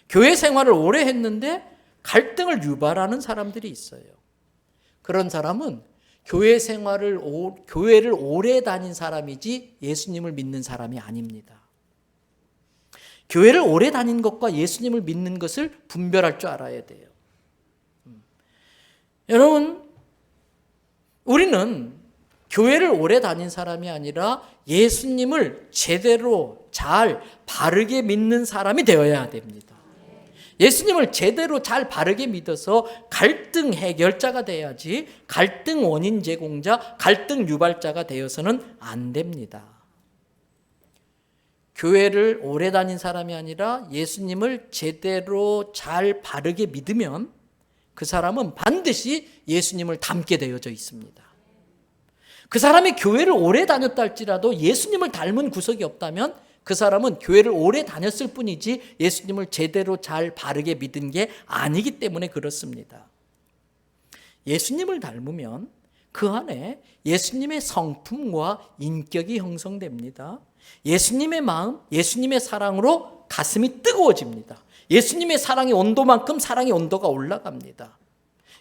교회 생활을 오래 했는데 갈등을 유발하는 사람들이 있어요. 그런 사람은 교회를 오래 다닌 사람이지 예수님을 믿는 사람이 아닙니다. 교회를 오래 다닌 것과 예수님을 믿는 것을 분별할 줄 알아야 돼요. 여러분, 우리는 교회를 오래 다닌 사람이 아니라 예수님을 제대로 잘 바르게 믿는 사람이 되어야 됩니다. 예수님을 제대로 잘 바르게 믿어서 갈등 해결자가 돼야지 갈등 원인 제공자, 갈등 유발자가 되어서는 안 됩니다. 교회를 오래 다닌 사람이 아니라 예수님을 제대로 잘 바르게 믿으면 그 사람은 반드시 예수님을 닮게 되어져 있습니다. 그 사람이 교회를 오래 다녔다 할지라도 예수님을 닮은 구석이 없다면 그 사람은 교회를 오래 다녔을 뿐이지 예수님을 제대로 잘 바르게 믿은 게 아니기 때문에 그렇습니다. 예수님을 닮으면 그 안에 예수님의 성품과 인격이 형성됩니다. 예수님의 마음, 예수님의 사랑으로 가슴이 뜨거워집니다. 예수님의 사랑의 온도만큼 사랑의 온도가 올라갑니다.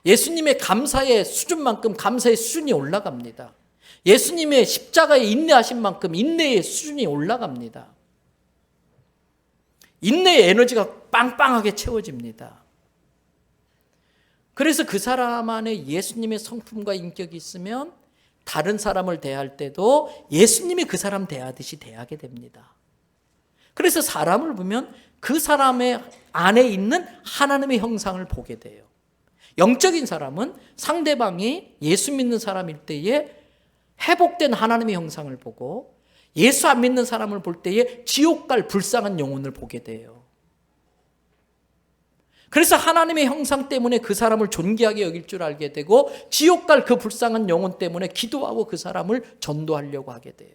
예수님의 감사의 수준만큼 감사의 수준이 올라갑니다. 예수님의 십자가에 인내하신 만큼 인내의 수준이 올라갑니다. 인내의 에너지가 빵빵하게 채워집니다. 그래서 그 사람 안에 예수님의 성품과 인격이 있으면 다른 사람을 대할 때도 예수님이 그 사람 대하듯이 대하게 됩니다. 그래서 사람을 보면 그 사람의 안에 있는 하나님의 형상을 보게 돼요. 영적인 사람은 상대방이 예수 믿는 사람일 때에 회복된 하나님의 형상을 보고 예수 안 믿는 사람을 볼 때에 지옥 갈 불쌍한 영혼을 보게 돼요. 그래서 하나님의 형상 때문에 그 사람을 존귀하게 여길 줄 알게 되고 지옥 갈 그 불쌍한 영혼 때문에 기도하고 그 사람을 전도하려고 하게 돼요.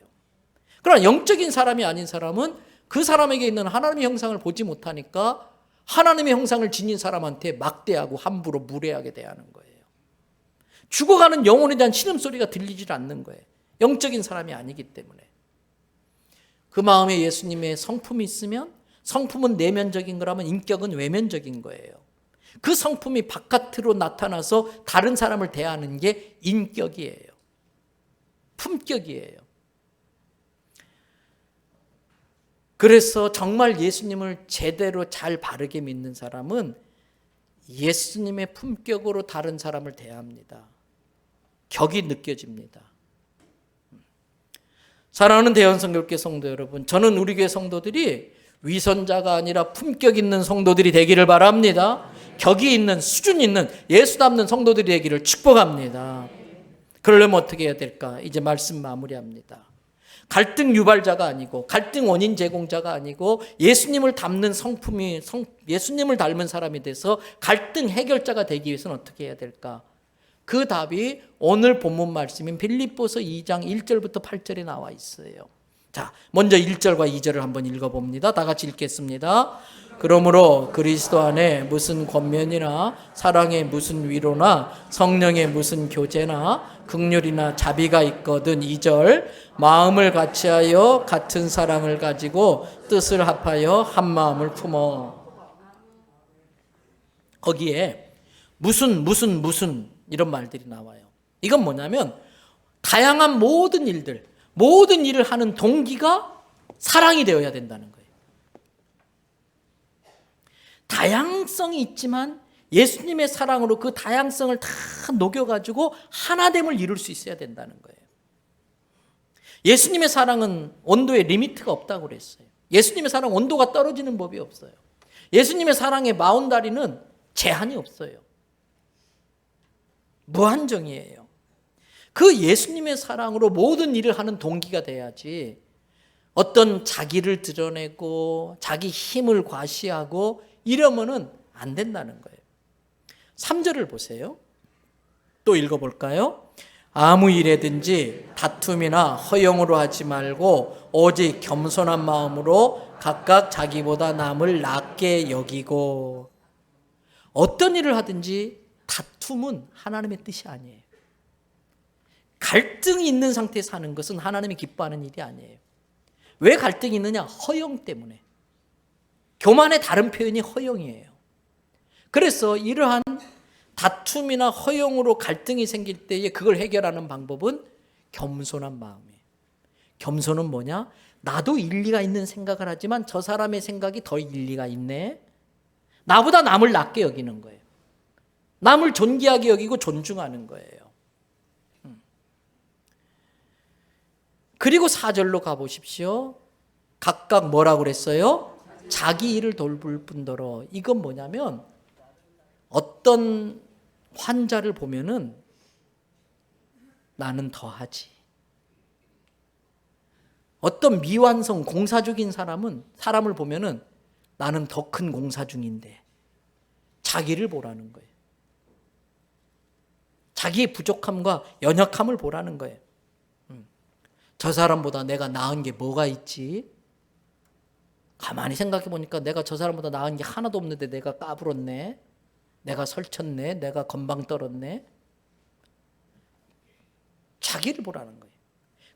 그러나 영적인 사람이 아닌 사람은 그 사람에게 있는 하나님의 형상을 보지 못하니까 하나님의 형상을 지닌 사람한테 막대하고 함부로 무례하게 대하는 거예요. 죽어가는 영혼에 대한 신음소리가 들리질 않는 거예요. 영적인 사람이 아니기 때문에. 그 마음에 예수님의 성품이 있으면 성품은 내면적인 거라면 인격은 외면적인 거예요. 그 성품이 바깥으로 나타나서 다른 사람을 대하는 게 인격이에요. 품격이에요. 그래서 정말 예수님을 제대로 잘 바르게 믿는 사람은 예수님의 품격으로 다른 사람을 대합니다. 격이 느껴집니다. 사랑하는 대원성교회 성도 여러분, 저는 우리 교회 성도들이 위선자가 아니라 품격 있는 성도들이 되기를 바랍니다. 격이 있는, 수준 있는, 예수 닮는 성도들이 되기를 축복합니다. 그러려면 어떻게 해야 될까? 이제 말씀 마무리합니다. 갈등 유발자가 아니고 갈등 원인 제공자가 아니고 예수님을 닮는 예수님을 닮은 사람이 돼서 갈등 해결자가 되기 위해서는 어떻게 해야 될까? 그 답이 오늘 본문 말씀인 빌립보서 2장 1절부터 8절에 나와 있어요. 자, 먼저 1절과 2절을 한번 읽어봅니다. 다 같이 읽겠습니다. 그러므로 그리스도 안에 무슨 권면이나 사랑의 무슨 위로나 성령의 무슨 교제나 긍휼이나 자비가 있거든. 2절 마음을 같이하여 같은 사랑을 가지고 뜻을 합하여 한 마음을 품어. 거기에 무슨 이런 말들이 나와요. 이건 뭐냐면 다양한 모든 일을 하는 동기가 사랑이 되어야 된다는 거예요. 다양성이 있지만 예수님의 사랑으로 그 다양성을 다 녹여가지고 하나됨을 이룰 수 있어야 된다는 거예요. 예수님의 사랑은 온도에 리미트가 없다고 그랬어요. 예수님의 사랑 온도가 떨어지는 법이 없어요. 예수님의 사랑의 마운다리는 제한이 없어요. 무한정이에요. 그 예수님의 사랑으로 모든 일을 하는 동기가 돼야지 어떤 자기를 드러내고 자기 힘을 과시하고 이러면은 안 된다는 거예요. 3절을 보세요. 또 읽어볼까요? 아무 일에든지 다툼이나 허영으로 하지 말고 오직 겸손한 마음으로 각각 자기보다 남을 낮게 여기고. 어떤 일을 하든지 다툼은 하나님의 뜻이 아니에요. 갈등이 있는 상태에서 사는 것은 하나님이 기뻐하는 일이 아니에요. 왜 갈등이 있느냐? 허영 때문에. 교만의 다른 표현이 허영이에요. 그래서 이러한 다툼이나 허영으로 갈등이 생길 때에 그걸 해결하는 방법은 겸손한 마음이에요. 겸손은 뭐냐? 나도 일리가 있는 생각을 하지만 저 사람의 생각이 더 일리가 있네. 나보다 남을 낮게 여기는 거예요. 남을 존귀하게 여기고 존중하는 거예요. 그리고 4절로 가보십시오. 각각 뭐라고 그랬어요? 자기 일을 돌볼 뿐더러. 이건 뭐냐면 어떤 환자를 보면은 나는 더하지. 어떤 미완성 공사 중인 사람을 보면은 나는 더 큰 공사 중인데 자기를 보라는 거예요. 자기의 부족함과 연약함을 보라는 거예요. 저 사람보다 내가 나은 게 뭐가 있지? 가만히 생각해 보니까 내가 저 사람보다 나은 게 하나도 없는데 내가 까불었네. 내가 설쳤네. 내가 건방 떨었네. 자기를 보라는 거예요.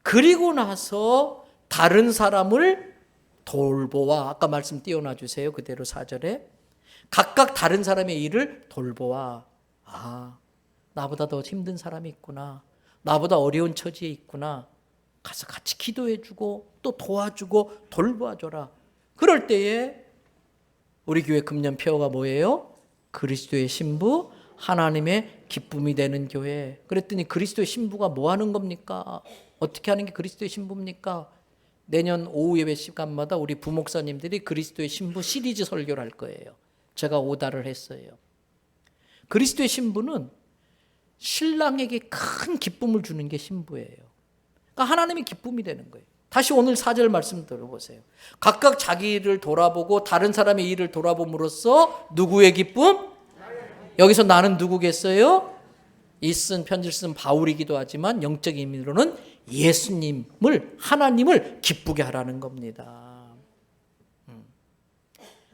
그리고 나서 다른 사람을 돌보아. 아까 말씀 띄워놔 주세요. 그대로 4절에. 각각 다른 사람의 일을 돌보아. 아, 나보다 더 힘든 사람이 있구나. 나보다 어려운 처지에 있구나. 가서 같이 기도해주고 또 도와주고 돌봐줘라. 그럴 때에 우리 교회 금년표가 뭐예요? 그리스도의 신부, 하나님의 기쁨이 되는 교회. 그랬더니 그리스도의 신부가 뭐 하는 겁니까? 어떻게 하는 게 그리스도의 신부입니까? 내년 오후 예배 시간마다 우리 부목사님들이 그리스도의 신부 시리즈 설교를 할 거예요. 제가 오다를 했어요. 그리스도의 신부는 신랑에게 큰 기쁨을 주는 게 신부예요. 그러니까 하나님의 기쁨이 되는 거예요. 다시 오늘 4절 말씀 들어보세요. 각각 자기 일을 돌아보고 다른 사람의 일을 돌아봄으로써 누구의 기쁨? 여기서 나는 누구겠어요? 이 쓴 편지를 쓴 바울이기도 하지만 영적 의미로는 예수님을, 하나님을 기쁘게 하라는 겁니다.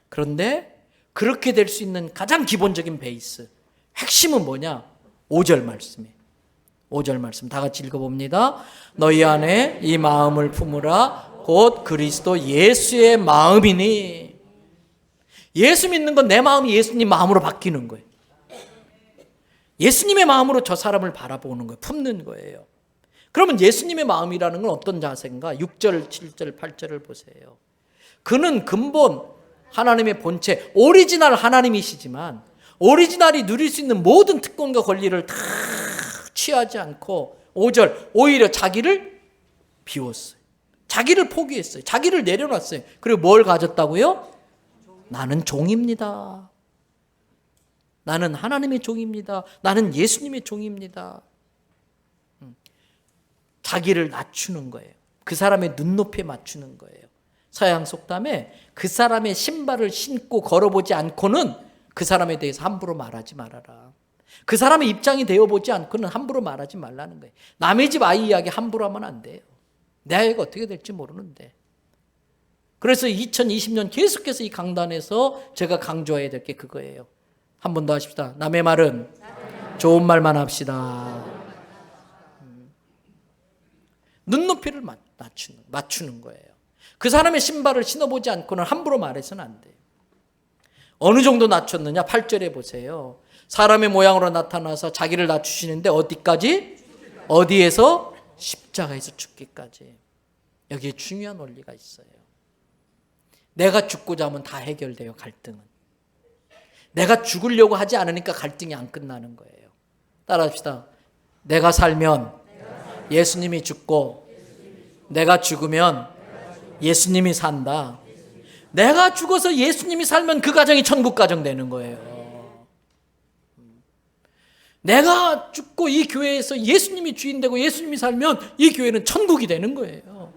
그런데 그렇게 될 수 있는 가장 기본적인 베이스, 핵심은 뭐냐? 5절 말씀이에요. 5절 말씀 다 같이 읽어봅니다. 너희 안에 이 마음을 품으라. 곧 그리스도 예수의 마음이니. 예수 믿는 건 내 마음이 예수님 마음으로 바뀌는 거예요. 예수님의 마음으로 저 사람을 바라보는 거예요. 품는 거예요. 그러면 예수님의 마음이라는 건 어떤 자세인가? 6절, 7절, 8절을 보세요. 그는 근본 하나님의 본체, 오리지널 하나님이시지만 오리지널이 누릴 수 있는 모든 특권과 권리를 다 취하지 않고 5절 오히려 자기를 비웠어요. 자기를 포기했어요. 자기를 내려놨어요. 그리고 뭘 가졌다고요? 나는 종입니다. 나는 하나님의 종입니다. 나는 예수님의 종입니다. 자기를 낮추는 거예요. 그 사람의 눈높이에 맞추는 거예요. 서양 속담에 그 사람의 신발을 신고 걸어보지 않고는 그 사람에 대해서 함부로 말하지 말아라. 그 사람의 입장이 되어보지 않고는 함부로 말하지 말라는 거예요. 남의 집 아이 이야기 함부로 하면 안 돼요. 내 아이가 어떻게 될지 모르는데. 그래서 2020년 계속해서 이 강단에서 제가 강조해야 될 게 그거예요. 한 번 더 하십시다. 남의 말은 좋은 말만 합시다. 눈높이를 맞추는 거예요. 그 사람의 신발을 신어보지 않고는 함부로 말해서는 안 돼요. 어느 정도 낮췄느냐? 8절에 보세요. 사람의 모양으로 나타나서 자기를 낮추시는데 어디까지? 어디에서? 십자가에서 죽기까지. 여기에 중요한 원리가 있어요. 내가 죽고자 하면 다 해결돼요. 갈등은. 내가 죽으려고 하지 않으니까 갈등이 안 끝나는 거예요. 따라합시다. 내가 살면 예수님이 죽고 내가 죽으면 예수님이 산다. 내가 죽어서 예수님이 살면 그 가정이 천국 가정 되는 거예요. 내가 죽고 이 교회에서 예수님이 주인 되고 예수님이 살면 이 교회는 천국이 되는 거예요.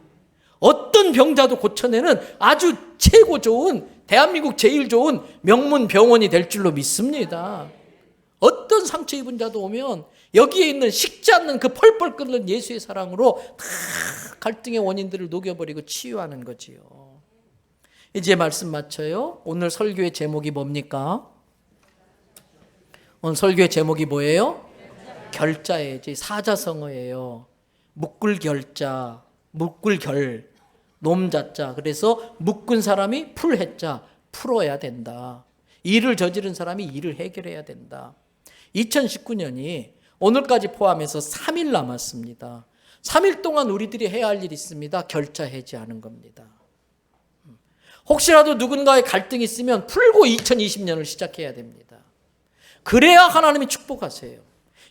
어떤 병자도 고쳐내는 아주 최고 좋은, 대한민국 제일 좋은 명문 병원이 될 줄로 믿습니다. 어떤 상처 입은 자도 오면 여기에 있는 식지 않는 그 펄펄 끓는 예수의 사랑으로 다 갈등의 원인들을 녹여버리고 치유하는 거지요. 이제 말씀 마쳐요. 오늘 설교의 제목이 뭡니까? 오늘 설교의 제목이 뭐예요? 결자예요. 사자성어예요. 묶을결자, 묶을결, 놈자자. 그래서 묶은 사람이 풀해자, 풀어야 된다. 일을 저지른 사람이 일을 해결해야 된다. 2019년이 오늘까지 포함해서 3일 남았습니다. 3일 동안 우리들이 해야 할 일이 있습니다. 결자 해지하는 겁니다. 혹시라도 누군가의 갈등이 있으면 풀고 2020년을 시작해야 됩니다. 그래야 하나님이 축복하세요.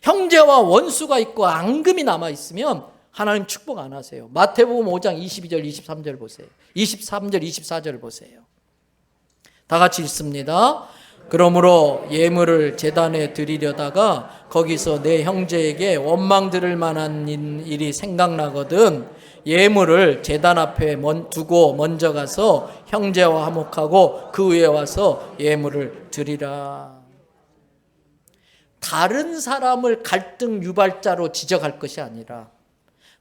형제와 원수가 있고 앙금이 남아있으면 하나님 축복 안 하세요. 마태복음 5장 22절 23절 보세요. 23절 24절 보세요. 다 같이 읽습니다. 그러므로 예물을 제단에 드리려다가 거기서 내 형제에게 원망 들을 만한 일이 생각나거든 예물을 제단 앞에 두고 먼저 가서 형제와 화목하고 그 후에 와서 예물을 드리라. 다른 사람을 갈등 유발자로 지적할 것이 아니라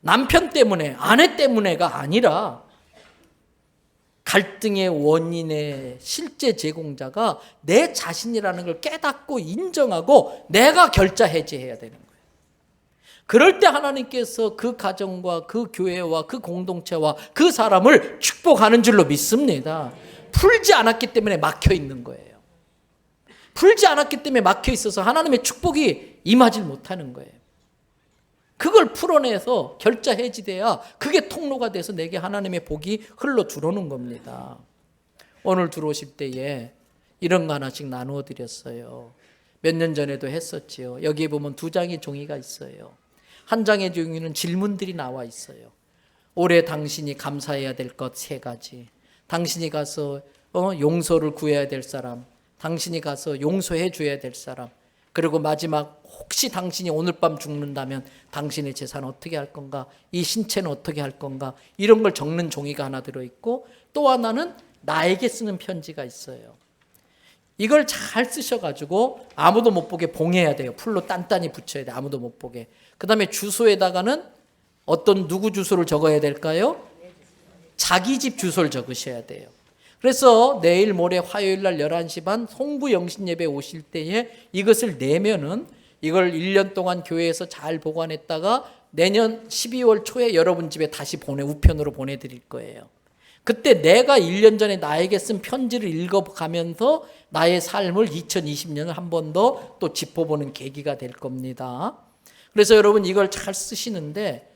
남편 때문에, 아내 때문에가 아니라 갈등의 원인의 실제 제공자가 내 자신이라는 걸 깨닫고 인정하고 내가 결자 해지해야 되는 거예요. 그럴 때 하나님께서 그 가정과 그 교회와 그 공동체와 그 사람을 축복하는 줄로 믿습니다. 풀지 않았기 때문에 막혀 있는 거예요. 풀지 않았기 때문에 막혀 있어서 하나님의 축복이 임하질 못하는 거예요. 그걸 풀어내서 결자 해지돼야 그게 통로가 돼서 내게 하나님의 복이 흘러 들어오는 겁니다. 오늘 들어오실 때에 이런 거 하나씩 나누어 드렸어요. 몇 년 전에도 했었지요. 여기에 보면 2장의 종이가 있어요. 한 장의 종이는 질문들이 나와 있어요. 올해 당신이 감사해야 될 것 3가지. 당신이 가서 용서를 구해야 될 사람, 당신이 가서 용서해 줘야 될 사람, 그리고 마지막 혹시 당신이 오늘 밤 죽는다면 당신의 재산은 어떻게 할 건가, 이 신체는 어떻게 할 건가, 이런 걸 적는 종이가 하나 들어있고, 또 하나는 나에게 쓰는 편지가 있어요. 이걸 잘 쓰셔가지고 아무도 못 보게 봉해야 돼요. 풀로 단단히 붙여야 돼요. 아무도 못 보게. 그 다음에 주소에다가는 어떤 누구 주소를 적어야 될까요? 자기 집 주소를 적으셔야 돼요. 그래서 내일 모레 화요일 날 11시 반 송부 영신 예배 오실 때에 이것을 내면은 이걸 1년 동안 교회에서 잘 보관했다가 내년 12월 초에 여러분 집에 다시 우편으로 보내드릴 거예요. 그때 내가 1년 전에 나에게 쓴 편지를 읽어가면서 나의 삶을 2020년을 한 번 더 또 짚어보는 계기가 될 겁니다. 그래서 여러분 이걸 잘 쓰시는데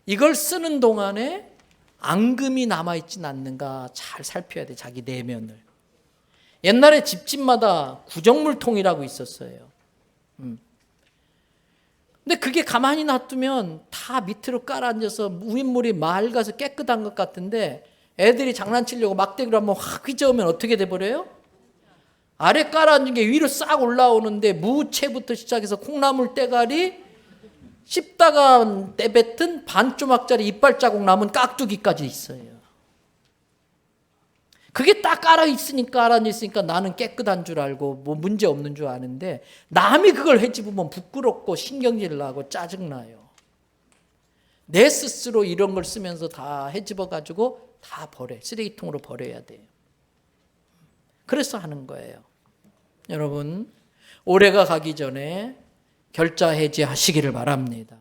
이걸 쓰는 동안에 앙금이 남아있진 않는가 잘 살펴야 돼. 자기 내면을. 옛날에 집집마다 구정물통이라고 있었어요. 근데 그게 가만히 놔두면 다 밑으로 깔아앉아서 우인물이 맑아서 깨끗한 것 같은데 애들이 장난치려고 막대기로 한번 확 휘저으면 어떻게 돼버려요? 아래 깔아앉은 게 위로 싹 올라오는데 무채부터 시작해서 콩나물 때가리, 씹다가 내뱉은 반조막짜리 이빨 자국 남은 깍두기까지 있어요. 그게 딱 깔아있으니까 나는 깨끗한 줄 알고 뭐 문제 없는 줄 아는데 남이 그걸 헤집으면 부끄럽고 신경질 나고 짜증나요. 내 스스로 이런 걸 쓰면서 다 헤집어가지고 다 쓰레기통으로 버려야 돼요. 그래서 하는 거예요. 여러분 올해가 가기 전에 결자 해지하시기를 바랍니다.